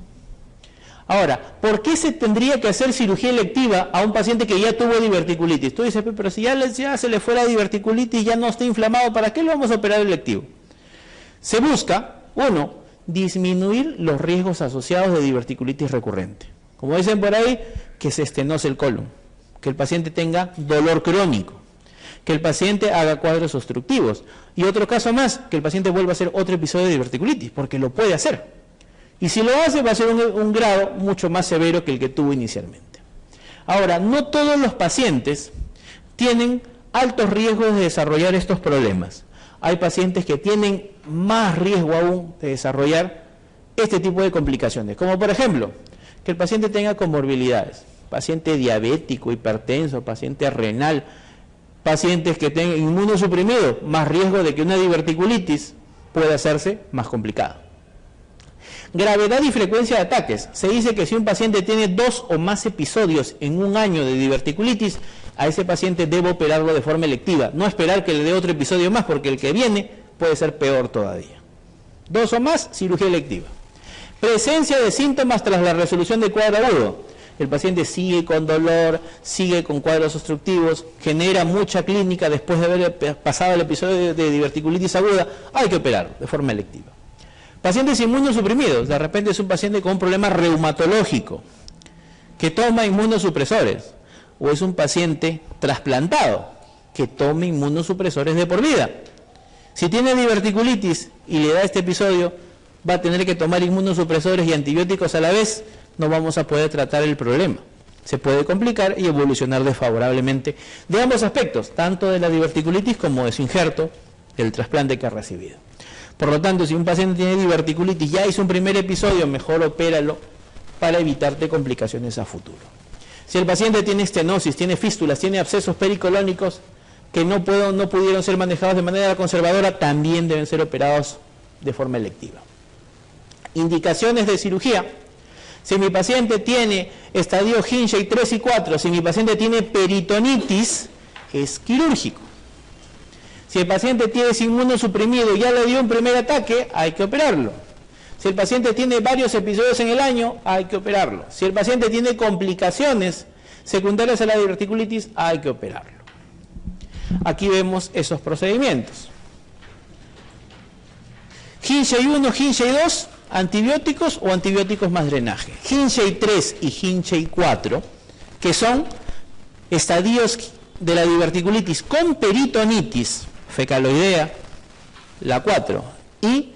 Ahora, ¿por qué se tendría que hacer cirugía electiva a un paciente que ya tuvo diverticulitis? Tú dices, pero si ya se le fue la diverticulitis y ya no está inflamado, ¿para qué lo vamos a operar electivo? Se busca, uno, disminuir los riesgos asociados de diverticulitis recurrente. Como dicen por ahí, que se estenose el colon, que el paciente tenga dolor crónico, que el paciente haga cuadros obstructivos. Y otro caso más, que el paciente vuelva a hacer otro episodio de diverticulitis, porque lo puede hacer. Y si lo hace, va a ser un grado mucho más severo que el que tuvo inicialmente. Ahora, no todos los pacientes tienen altos riesgos de desarrollar estos problemas. Hay pacientes que tienen más riesgo aún de desarrollar este tipo de complicaciones, como por ejemplo, que el paciente tenga comorbilidades, paciente diabético, hipertenso, paciente renal, pacientes que tengan inmunosuprimido, más riesgo de que una diverticulitis pueda hacerse más complicada. Gravedad y frecuencia de ataques. Se dice que si un paciente tiene 2 o más episodios en un año de diverticulitis, a ese paciente debo operarlo de forma electiva, no esperar que le dé otro episodio más, porque el que viene puede ser peor todavía. 2 o más, cirugía electiva. Presencia de síntomas tras la resolución del cuadro agudo. El paciente sigue con dolor, sigue con cuadros obstructivos, genera mucha clínica después de haber pasado el episodio de diverticulitis aguda, hay que operarlo de forma electiva. Pacientes inmunosuprimidos, de repente es un paciente con un problema reumatológico que toma inmunosupresores, o es un paciente trasplantado que tome inmunosupresores de por vida. Si tiene diverticulitis y le da este episodio, va a tener que tomar inmunosupresores y antibióticos a la vez, no vamos a poder tratar el problema. Se puede complicar y evolucionar desfavorablemente de ambos aspectos, tanto de la diverticulitis como de su injerto, del trasplante que ha recibido. Por lo tanto, si un paciente tiene diverticulitis, ya hizo un primer episodio, mejor opéralo para evitarte complicaciones a futuro. Si el paciente tiene estenosis, tiene fístulas, tiene abscesos pericolónicos que no pudieron ser manejados de manera conservadora, también deben ser operados de forma electiva. Indicaciones de cirugía. Si mi paciente tiene estadio Hinchey 3 y 4, si mi paciente tiene peritonitis, es quirúrgico. Si el paciente tiene inmunosuprimido y ya le dio un primer ataque, hay que operarlo. Si el paciente tiene varios episodios en el año, hay que operarlo. Si el paciente tiene complicaciones secundarias a la diverticulitis, hay que operarlo. Aquí vemos esos procedimientos. Hinchey 1, Hinchey 2, antibióticos o antibióticos más drenaje. Hinchey 3 y Hinchey 4, que son estadios de la diverticulitis con peritonitis fecaloidea, la 4, y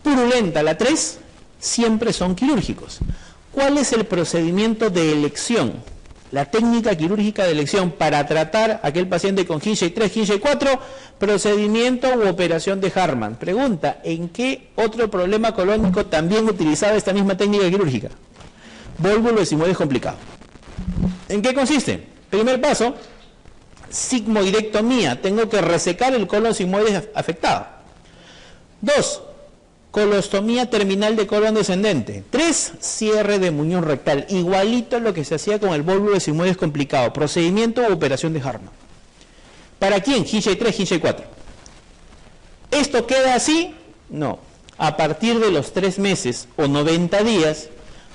purulenta, la 3, siempre son quirúrgicos. ¿Cuál es el procedimiento de elección? La técnica quirúrgica de elección para tratar a aquel paciente con Hinchey 3, Hinchey 4, procedimiento u operación de Hartmann. Pregunta, ¿en qué otro problema colónico también utilizaba esta misma técnica quirúrgica? Vólvulo sigmoides complicado. ¿En qué consiste? Primer paso, sigmoidectomía. Tengo que resecar el colon sigmoides afectado. 2. Colostomía terminal de colon descendente. 3. Cierre de muñón rectal. Igualito a lo que se hacía con el vólvulo sigmoides complicado. Procedimiento o operación de Hartmann. ¿Para quién? Hinchey 3, Hinchey 4. ¿Esto queda así? No. A partir de los 3 meses o 90 días,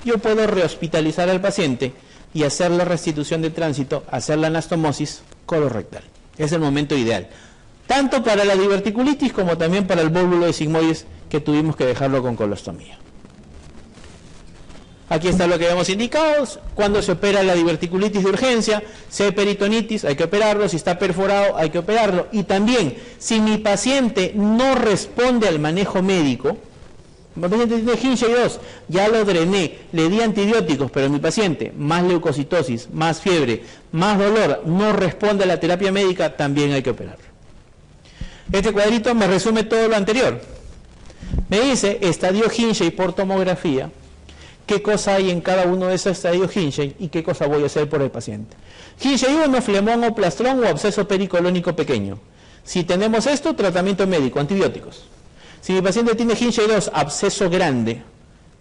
yo puedo rehospitalizar al paciente y hacer la restitución de tránsito, hacer la anastomosis colorectal. Es el momento ideal. Tanto para la diverticulitis como también para el vólvulo de sigmoides, que tuvimos que dejarlo con colostomía. Aquí está lo que hemos indicado. Cuando se opera la diverticulitis de urgencia, si hay peritonitis, hay que operarlo. Si está perforado, hay que operarlo. Y también, si mi paciente no responde al manejo médico, mi paciente tiene Hinchey 2, ya lo drené, le di antibióticos, pero mi paciente, más leucocitosis, más fiebre, más dolor, no responde a la terapia médica, también hay que operarlo. Este cuadrito me resume todo lo anterior. Me dice estadio Hinchey por tomografía, qué cosa hay en cada uno de esos estadios Hinchey y qué cosa voy a hacer por el paciente. Hinchey 1, flemón o plastrón o absceso pericolónico pequeño. Si tenemos esto, tratamiento médico, antibióticos. Si mi paciente tiene Hinchey 2, absceso grande,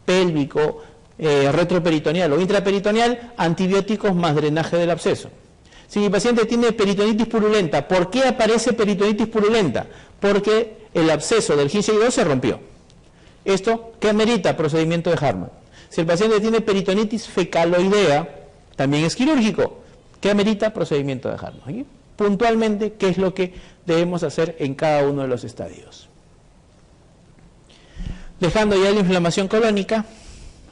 pélvico, retroperitoneal o intraperitoneal, antibióticos más drenaje del absceso. Si mi paciente tiene peritonitis purulenta, ¿por qué aparece peritonitis purulenta? Porque el absceso del Hinchey 2 se rompió. ¿Esto qué amerita? Procedimiento de Hartmann. Si el paciente tiene peritonitis fecaloidea, también es quirúrgico. ¿Qué amerita? Procedimiento de Hartmann. Aquí, puntualmente, ¿qué es lo que debemos hacer en cada uno de los estadios? Dejando ya la inflamación colónica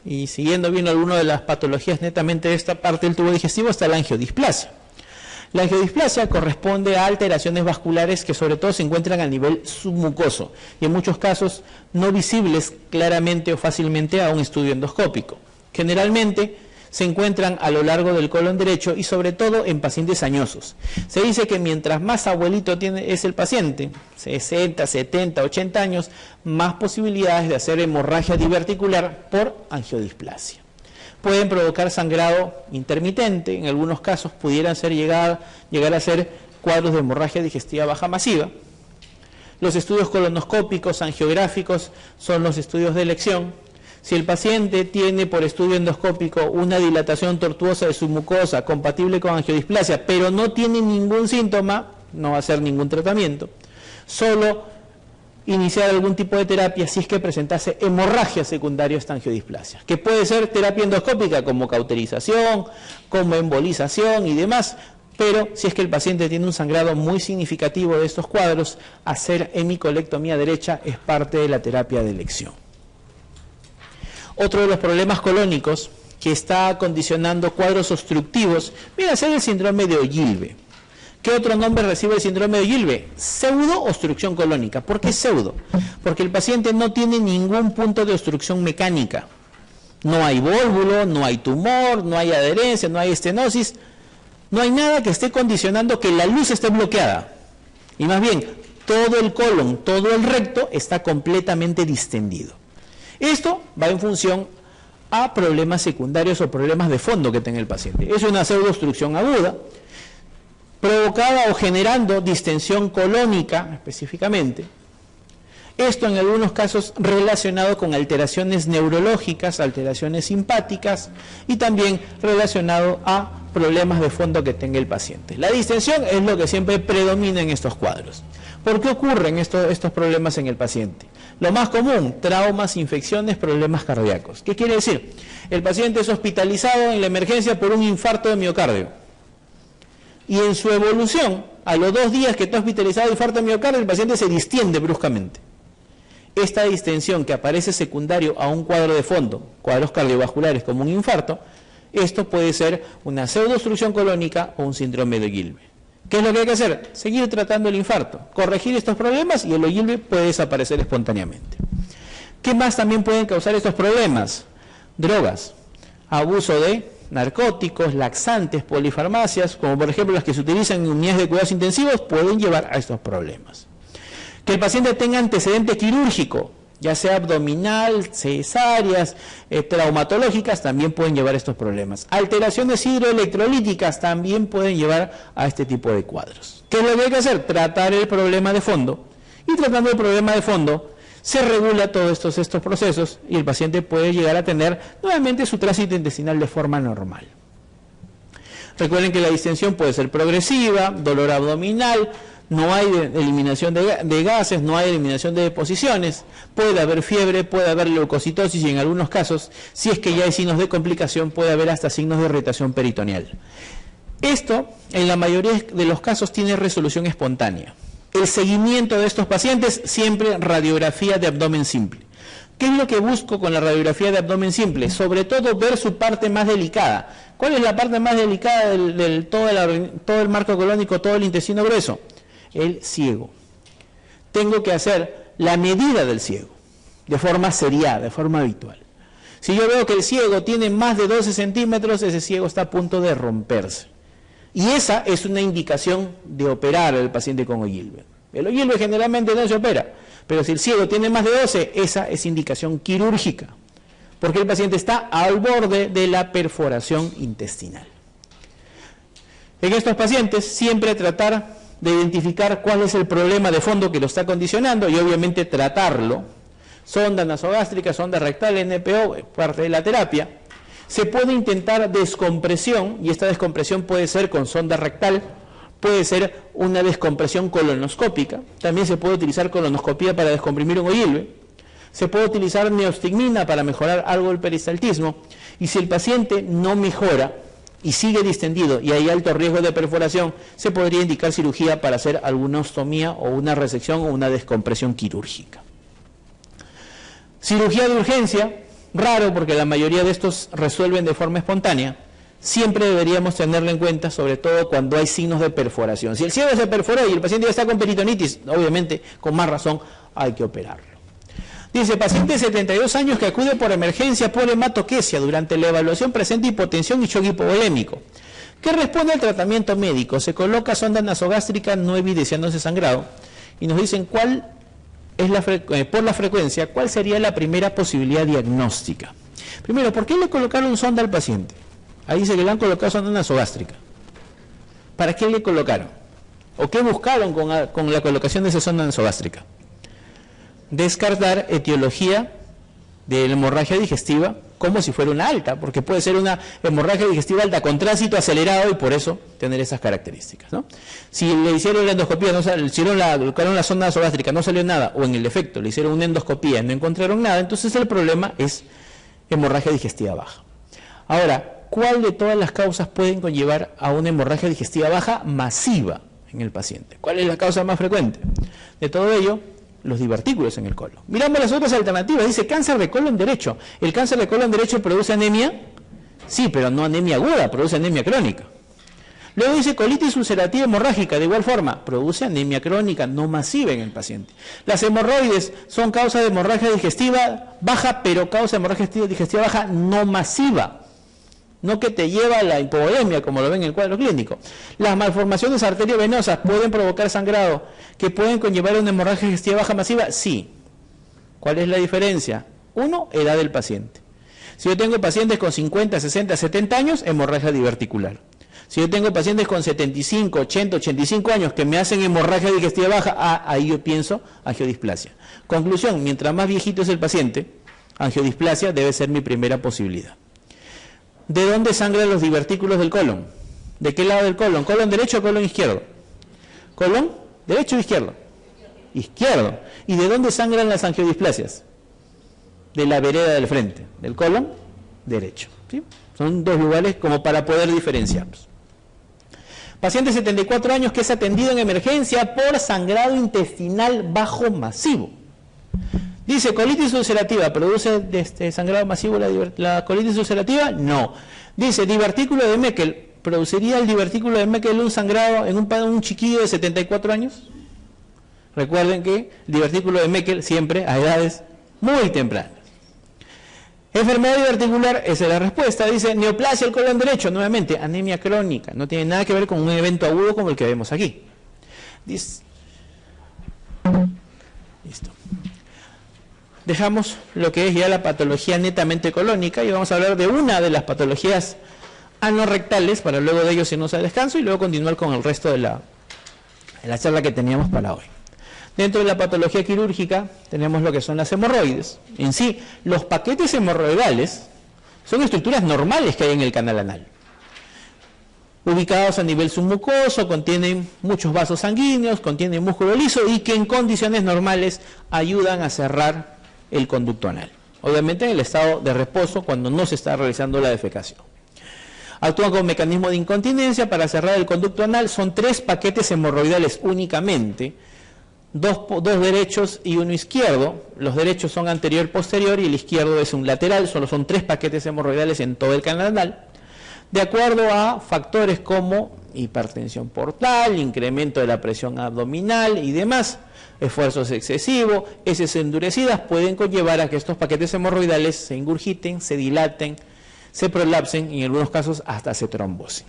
y siguiendo viendo alguna de las patologías netamente de esta parte del tubo digestivo, está la angiodisplasia. La angiodisplasia corresponde a alteraciones vasculares que sobre todo se encuentran a nivel submucoso y en muchos casos no visibles claramente o fácilmente a un estudio endoscópico. Generalmente se encuentran a lo largo del colon derecho y sobre todo en pacientes añosos. Se dice que mientras más abuelito es el paciente, 60, 70, 80 años, más posibilidades de hacer hemorragia diverticular por angiodisplasia. Pueden provocar sangrado intermitente, en algunos casos pudieran llegar a ser cuadros de hemorragia digestiva baja masiva. Los estudios colonoscópicos, angiográficos, son los estudios de elección. Si el paciente tiene por estudio endoscópico una dilatación tortuosa de su mucosa compatible con angiodisplasia, pero no tiene ningún síntoma, no va a hacer ningún tratamiento. Solo iniciar algún tipo de terapia si es que presentase hemorragia secundaria a esta angiodisplasia, que puede ser terapia endoscópica como cauterización, como embolización y demás, pero si es que el paciente tiene un sangrado muy significativo de estos cuadros, hacer hemicolectomía derecha es parte de la terapia de elección. Otro de los problemas colónicos que está condicionando cuadros obstructivos viene a ser el síndrome de Ogilvie. ¿Qué otro nombre recibe el síndrome de Ogilvie? Pseudo-obstrucción colónica. ¿Por qué pseudo? Porque el paciente no tiene ningún punto de obstrucción mecánica. No hay vólvulo, no hay tumor, no hay adherencia, no hay estenosis. No hay nada que esté condicionando que la luz esté bloqueada. Y más bien, todo el colon, todo el recto está completamente distendido. Esto va en función a problemas secundarios o problemas de fondo que tenga el paciente. Es una pseudoobstrucción aguda, provocada o generando distensión colónica específicamente. Esto en algunos casos relacionado con alteraciones neurológicas, alteraciones simpáticas y también relacionado a problemas de fondo que tenga el paciente. La distensión es lo que siempre predomina en estos cuadros. ¿Por qué ocurren estos problemas en el paciente? Lo más común, traumas, infecciones, problemas cardíacos. ¿Qué quiere decir? El paciente es hospitalizado en la emergencia por un infarto de miocardio. Y en su evolución, a los 2 días que está hospitalizado de infarto de miocardio, el paciente se distiende bruscamente. Esta distensión que aparece secundario a un cuadro de fondo, cuadros cardiovasculares como un infarto, esto puede ser una pseudoobstrucción colónica o un síndrome de Gilbert. ¿Qué es lo que hay que hacer? Seguir tratando el infarto, corregir estos problemas y el Gilbert puede desaparecer espontáneamente. ¿Qué más también pueden causar estos problemas? Drogas, abuso de narcóticos, laxantes, polifarmacias, como por ejemplo las que se utilizan en unidades de cuidados intensivos, pueden llevar a estos problemas. Que el paciente tenga antecedente quirúrgico, ya sea abdominal, cesáreas, traumatológicas, también pueden llevar a estos problemas. Alteraciones hidroelectrolíticas también pueden llevar a este tipo de cuadros. ¿Qué es lo que hay que hacer? Tratar el problema de fondo. Y tratando el problema de fondo, se regula todos estos procesos y el paciente puede llegar a tener nuevamente su tránsito intestinal de forma normal. Recuerden que la distensión puede ser progresiva, dolor abdominal, no hay eliminación de gases, no hay eliminación de deposiciones, puede haber fiebre, puede haber leucocitosis y en algunos casos, si es que ya hay signos de complicación, puede haber hasta signos de irritación peritoneal. Esto, en la mayoría de los casos, tiene resolución espontánea. El seguimiento de estos pacientes, siempre radiografía de abdomen simple. ¿Qué es lo que busco con la radiografía de abdomen simple? Sobre todo ver su parte más delicada. ¿Cuál es la parte más delicada del todo el marco colónico, todo el intestino grueso? El ciego. Tengo que hacer la medida del ciego, de forma seriada, de forma habitual. Si yo veo que el ciego tiene más de 12 centímetros, ese ciego está a punto de romperse. Y esa es una indicación de operar al paciente con Gilbert. El Gilbert generalmente no se opera, pero si el ciego tiene más de 12, esa es indicación quirúrgica, porque el paciente está al borde de la perforación intestinal. En estos pacientes, siempre tratar de identificar cuál es el problema de fondo que lo está condicionando y obviamente tratarlo. Sonda nasogástrica, sonda rectal, NPO, parte de la terapia. Se puede intentar descompresión, y esta descompresión puede ser con sonda rectal, puede ser una descompresión colonoscópica, también se puede utilizar colonoscopía para descomprimir un Gilbert, se puede utilizar neostigmina para mejorar algo el peristaltismo, y si el paciente no mejora y sigue distendido y hay alto riesgo de perforación, se podría indicar cirugía para hacer alguna ostomía o una resección o una descompresión quirúrgica. Cirugía de urgencia, raro porque la mayoría de estos resuelven de forma espontánea. Siempre deberíamos tenerlo en cuenta, sobre todo cuando hay signos de perforación. Si el ciego se perforó y el paciente ya está con peritonitis, obviamente con más razón hay que operarlo. Dice, paciente de 72 años que acude por emergencia por hematoquesia. Durante la evaluación presenta hipotensión y shock hipovolémico. ¿Qué responde al tratamiento médico? Se coloca sonda nasogástrica no evidenciándose sangrado. Y nos dicen cuál es por la frecuencia, cuál sería la primera posibilidad diagnóstica. Primero, ¿por qué le colocaron sonda al paciente? Ahí dice que le han colocado sonda nasogástrica. ¿Para qué le colocaron? ¿O qué buscaron con la colocación de esa sonda nasogástrica? Descartar etiología de la hemorragia digestiva como si fuera una alta, porque puede ser una hemorragia digestiva alta con tránsito acelerado y por eso tener esas características, ¿no? Si le hicieron la endoscopía, colocaron la sonda nasogástrica, no salió nada, o en el efecto le hicieron una endoscopía y no encontraron nada, entonces el problema es hemorragia digestiva baja. Ahora, ¿cuál de todas las causas pueden conllevar a una hemorragia digestiva baja masiva en el paciente? ¿Cuál es la causa más frecuente? De todo ello, los divertículos en el colon. Miramos las otras alternativas. Dice cáncer de colon derecho. ¿El cáncer de colon derecho produce anemia? Sí, pero no anemia aguda, produce anemia crónica. Luego dice colitis ulcerativa hemorrágica, de igual forma, produce anemia crónica, no masiva en el paciente. Las hemorroides son causa de hemorragia digestiva baja, pero causa de hemorragia digestiva baja no masiva. no que te lleva a la hipovolemia, como lo ven en el cuadro clínico. Las malformaciones arteriovenosas pueden provocar sangrado, que pueden conllevar una hemorragia digestiva baja masiva, sí. ¿Cuál es la diferencia? Uno, edad del paciente. Si yo tengo pacientes con 50, 60, 70 años, hemorragia diverticular. Si yo tengo pacientes con 75, 80, 85 años que me hacen hemorragia digestiva baja, ahí yo pienso angiodisplasia. Conclusión, mientras más viejito es el paciente, angiodisplasia debe ser mi primera posibilidad. ¿De dónde sangran los divertículos del colon? ¿De qué lado del colon? ¿Colon derecho o colon izquierdo? ¿Colon derecho o izquierdo? Izquierdo. ¿Y de dónde sangran las angiodisplasias? De la vereda del frente, del colon derecho. ¿Sí? Son dos lugares como para poder diferenciarlos. Paciente de 74 años que es atendido en emergencia por sangrado intestinal bajo masivo. Dice, colitis ulcerativa, ¿produce sangrado masivo la colitis ulcerativa? No. Dice, divertículo de Meckel, ¿produciría el divertículo de Meckel un sangrado en un chiquillo de 74 años? Recuerden que el divertículo de Meckel siempre a edades muy tempranas. Enfermedad diverticular, esa es la respuesta. Dice, neoplasia del colon derecho, nuevamente, anemia crónica. No tiene nada que ver con un evento agudo como el que vemos aquí. Dice, listo. Dejamos lo que es ya la patología netamente colónica y vamos a hablar de una de las patologías anorrectales para luego de ello irnos al descanso y luego continuar con el resto de la charla que teníamos para hoy. Dentro de la patología quirúrgica tenemos lo que son las hemorroides. En sí, los paquetes hemorroidales son estructuras normales que hay en el canal anal. Ubicados a nivel submucoso, contienen muchos vasos sanguíneos, contienen músculo liso y que en condiciones normales ayudan a cerrar el conducto anal. Obviamente en el estado de reposo cuando no se está realizando la defecación. Actúan como mecanismo de incontinencia para cerrar el conducto anal. Son 3 paquetes hemorroidales únicamente. Dos derechos y uno izquierdo. Los derechos son anterior y posterior y el izquierdo es un lateral. Solo son 3 paquetes hemorroidales en todo el canal anal. De acuerdo a factores como hipertensión portal, incremento de la presión abdominal y demás, esfuerzos excesivos, heces endurecidas pueden conllevar a que estos paquetes hemorroidales se ingurgiten, se dilaten, se prolapsen y en algunos casos hasta se trombosen.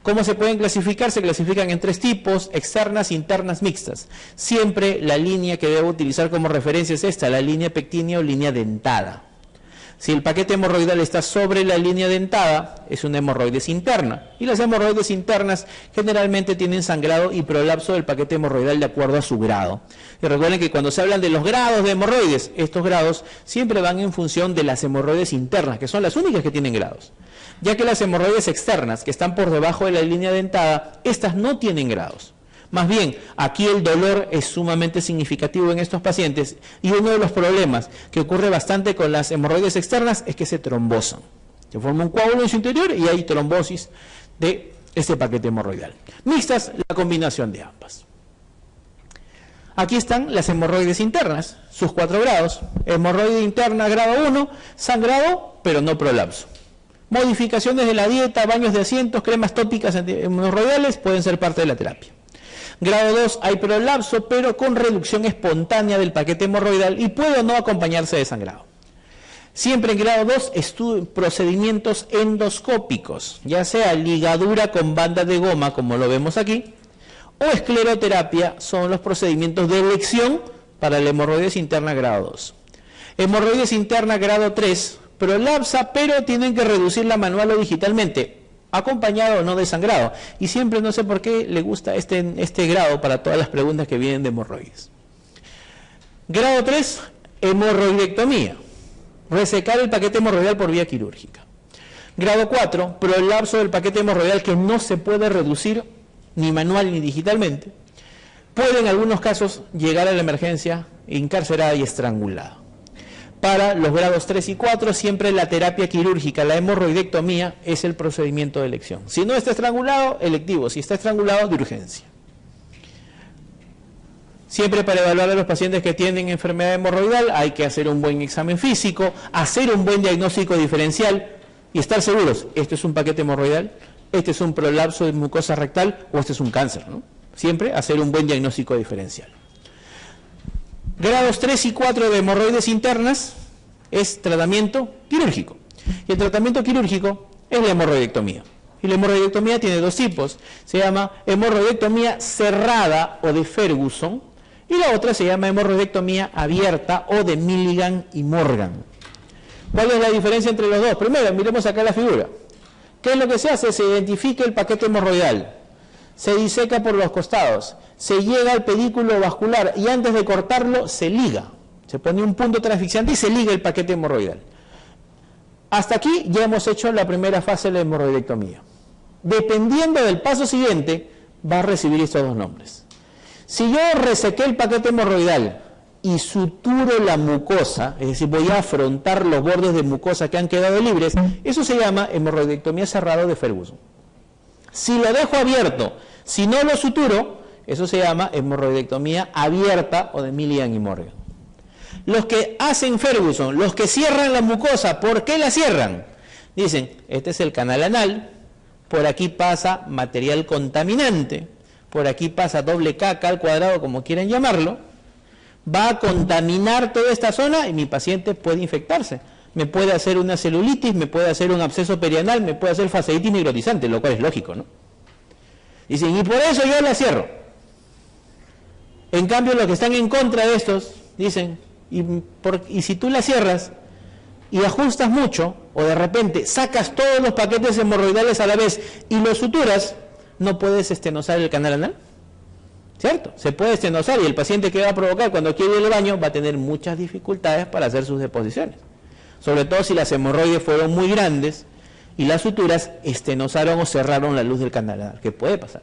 ¿Cómo se pueden clasificar? Se clasifican en 3 tipos, externas, internas, mixtas. Siempre la línea que debo utilizar como referencia es esta, la línea pectínea o línea dentada. Si el paquete hemorroidal está sobre la línea dentada, es una hemorroides interna. Y las hemorroides internas generalmente tienen sangrado y prolapso del paquete hemorroidal de acuerdo a su grado. Y recuerden que cuando se hablan de los grados de hemorroides, estos grados siempre van en función de las hemorroides internas, que son las únicas que tienen grados. Ya que las hemorroides externas, que están por debajo de la línea dentada, estas no tienen grados. Más bien, aquí el dolor es sumamente significativo en estos pacientes y uno de los problemas que ocurre bastante con las hemorroides externas es que se trombosan. Se forma un coágulo en su interior y hay trombosis de este paquete hemorroidal. Mixtas, la combinación de ambas. Aquí están las hemorroides internas, sus 4 grados. Hemorroide interna grado 1, sangrado pero no prolapso. Modificaciones de la dieta, baños de asientos, cremas tópicas hemorroidales pueden ser parte de la terapia. Grado 2, hay prolapso, pero con reducción espontánea del paquete hemorroidal y puede o no acompañarse de sangrado. Siempre en grado 2, procedimientos endoscópicos, ya sea ligadura con banda de goma, como lo vemos aquí, o escleroterapia, son los procedimientos de elección para la hemorroides interna grado 2. Hemorroides interna grado 3, prolapsa, pero tienen que reducirla manual o digitalmente, acompañado o no de sangrado. Y siempre no sé por qué le gusta este grado para todas las preguntas que vienen de hemorroides. Grado 3, hemorroidectomía. Resecar el paquete hemorroidal por vía quirúrgica. Grado 4, prolapso del paquete hemorroidal que no se puede reducir ni manual ni digitalmente. Puede en algunos casos llegar a la emergencia encarcerada y estrangulada. Para los grados 3 y 4, siempre la terapia quirúrgica, la hemorroidectomía, es el procedimiento de elección. Si no está estrangulado, electivo. Si está estrangulado, de urgencia. Siempre para evaluar a los pacientes que tienen enfermedad hemorroidal hay que hacer un buen examen físico, hacer un buen diagnóstico diferencial y estar seguros, este es un paquete hemorroidal, este es un prolapso de mucosa rectal o este es un cáncer, ¿no? Siempre hacer un buen diagnóstico diferencial. Grados 3 y 4 de hemorroides internas es tratamiento quirúrgico. Y el tratamiento quirúrgico es la hemorroidectomía. Y la hemorroidectomía tiene dos tipos. Se llama hemorroidectomía cerrada o de Ferguson, y la otra se llama hemorroidectomía abierta o de Milligan y Morgan. ¿Cuál es la diferencia entre los dos? Primero, miremos acá la figura. ¿Qué es lo que se hace? Se identifica el paquete hemorroidal, se diseca por los costados, se llega al pedículo vascular y antes de cortarlo se liga. Se pone un punto transfixiante y se liga el paquete hemorroidal. Hasta aquí ya hemos hecho la primera fase de la hemorroidectomía. Dependiendo del paso siguiente, va a recibir estos dos nombres. Si yo resequé el paquete hemorroidal y suturo la mucosa, es decir, voy a afrontar los bordes de mucosa que han quedado libres, eso se llama hemorroidectomía cerrada de Ferguson. Si lo dejo abierto, si no lo suturo, eso se llama hemorroidectomía abierta o de Milligan y Morgan. Los que hacen Ferguson, los que cierran la mucosa, ¿por qué la cierran? Dicen, este es el canal anal, por aquí pasa material contaminante, por aquí pasa doble caca al cuadrado, como quieran llamarlo, va a contaminar toda esta zona y mi paciente puede infectarse. Me puede hacer una celulitis, me puede hacer un absceso perianal, me puede hacer fasciitis necrotizante, lo cual es lógico, ¿no? Dicen, y por eso yo la cierro. En cambio, los que están en contra de estos, dicen, y si tú la cierras y ajustas mucho, o de repente sacas todos los paquetes hemorroidales a la vez y los suturas, no puedes estenosar el canal anal. ¿Cierto? Se puede estenosar y el paciente que va a provocar cuando quiere ir al baño va a tener muchas dificultades para hacer sus deposiciones. Sobre todo si las hemorroides fueron muy grandes y las suturas estenosaron o cerraron la luz del canal anal, que puede pasar.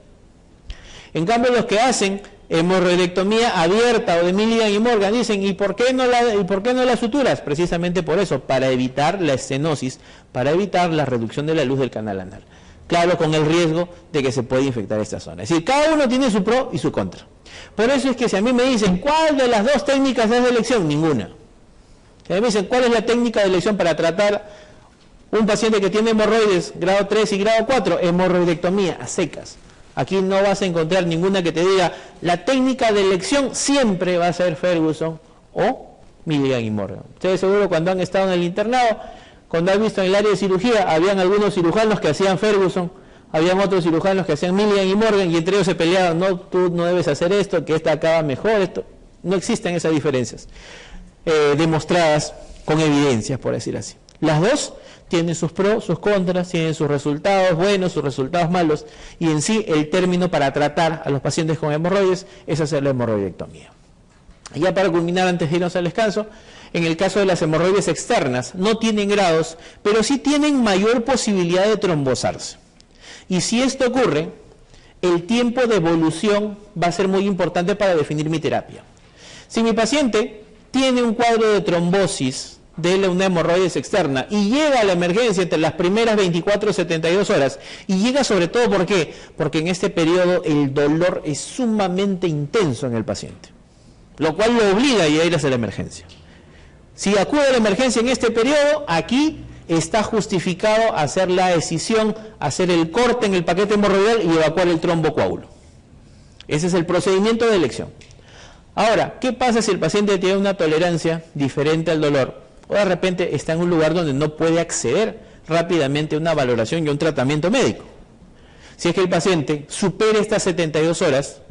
En cambio, los que hacen hemorroidectomía abierta o de Milligan y Morgan dicen, ¿y por qué no la suturas? Precisamente por eso, para evitar la estenosis, para evitar la reducción de la luz del canal anal. Claro, con el riesgo de que se pueda infectar esta zona. Es decir, cada uno tiene su pro y su contra. Por eso es que si a mí me dicen, ¿cuál de las dos técnicas es de elección? Ninguna. Si a mí me dicen, ¿cuál es la técnica de elección para tratar un paciente que tiene hemorroides grado 3 y grado 4? Hemorroidectomía, a secas. Aquí no vas a encontrar ninguna que te diga, la técnica de elección siempre va a ser Ferguson o Milligan y Morgan. Ustedes seguro cuando han estado en el internado, cuando han visto en el área de cirugía, habían algunos cirujanos que hacían Ferguson, habían otros cirujanos que hacían Milligan y Morgan, y entre ellos se peleaban, no, tú no debes hacer esto, que esta acaba mejor, esto. No existen esas diferencias demostradas con evidencias, por decir así. Las dos tienen sus pros, sus contras, tienen sus resultados buenos, sus resultados malos, y en sí el término para tratar a los pacientes con hemorroides es hacer la hemorroidectomía. Y ya para culminar, antes de irnos al descanso, en el caso de las hemorroides externas, no tienen grados, pero sí tienen mayor posibilidad de trombosarse. Y si esto ocurre, el tiempo de evolución va a ser muy importante para definir mi terapia. Si mi paciente tiene un cuadro de trombosis de una hemorroides externa y llega a la emergencia entre las primeras 24 o 72 horas, y llega sobre todo, ¿por qué? Porque en este periodo el dolor es sumamente intenso en el paciente, lo cual lo obliga a ir a hacer la emergencia. Si acude a la emergencia en este periodo, aquí está justificado hacer la decisión, hacer el corte en el paquete hemorroidal y evacuar el trombocoágulo. Ese es el procedimiento de elección. Ahora, ¿qué pasa si el paciente tiene una tolerancia diferente al dolor? O de repente está en un lugar donde no puede acceder rápidamente a una valoración y a un tratamiento médico. Si es que el paciente supera estas 72 horas,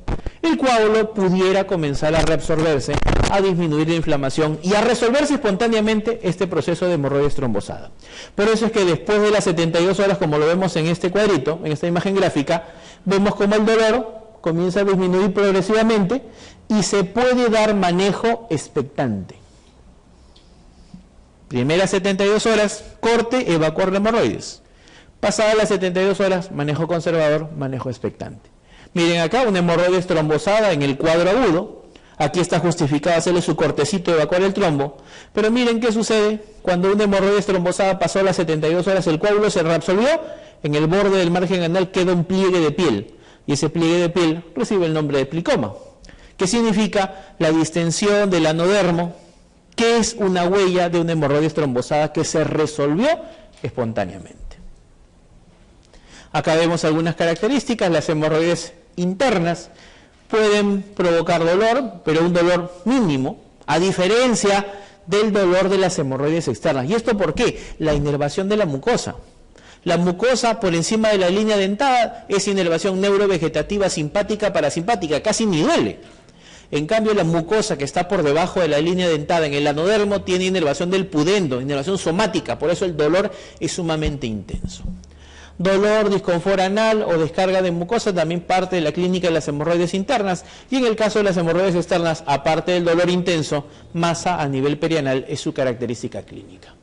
el coágulo pudiera comenzar a reabsorberse, a disminuir la inflamación y a resolverse espontáneamente este proceso de hemorroides trombosada. Por eso es que después de las 72 horas, como lo vemos en este cuadrito, en esta imagen gráfica, vemos como el dolor comienza a disminuir progresivamente y se puede dar manejo expectante. Primeras 72 horas, corte, evacuar la hemorroides. Pasadas las 72 horas, manejo conservador, manejo expectante. Miren acá, una hemorroides trombosada en el cuadro agudo. Aquí está justificado hacerle su cortecito, evacuar el trombo. Pero miren qué sucede cuando una hemorroides trombosada pasó las 72 horas, el coágulo se reabsorbió, en el borde del margen anal queda un pliegue de piel. Y ese pliegue de piel recibe el nombre de plicoma, que significa la distensión del anodermo, que es una huella de una hemorroides trombosada que se resolvió espontáneamente. Acá vemos algunas características. Las hemorroides internas pueden provocar dolor, pero un dolor mínimo, a diferencia del dolor de las hemorroides externas. ¿Y esto por qué? La inervación de la mucosa. La mucosa por encima de la línea dentada es inervación neurovegetativa simpática parasimpática, casi ni duele. En cambio, la mucosa que está por debajo de la línea dentada en el anodermo tiene inervación del pudendo, inervación somática, por eso el dolor es sumamente intenso. Dolor, disconfort anal o descarga de mucosa también parte de la clínica de las hemorroides internas, y en el caso de las hemorroides externas, aparte del dolor intenso, masa a nivel perianal es su característica clínica.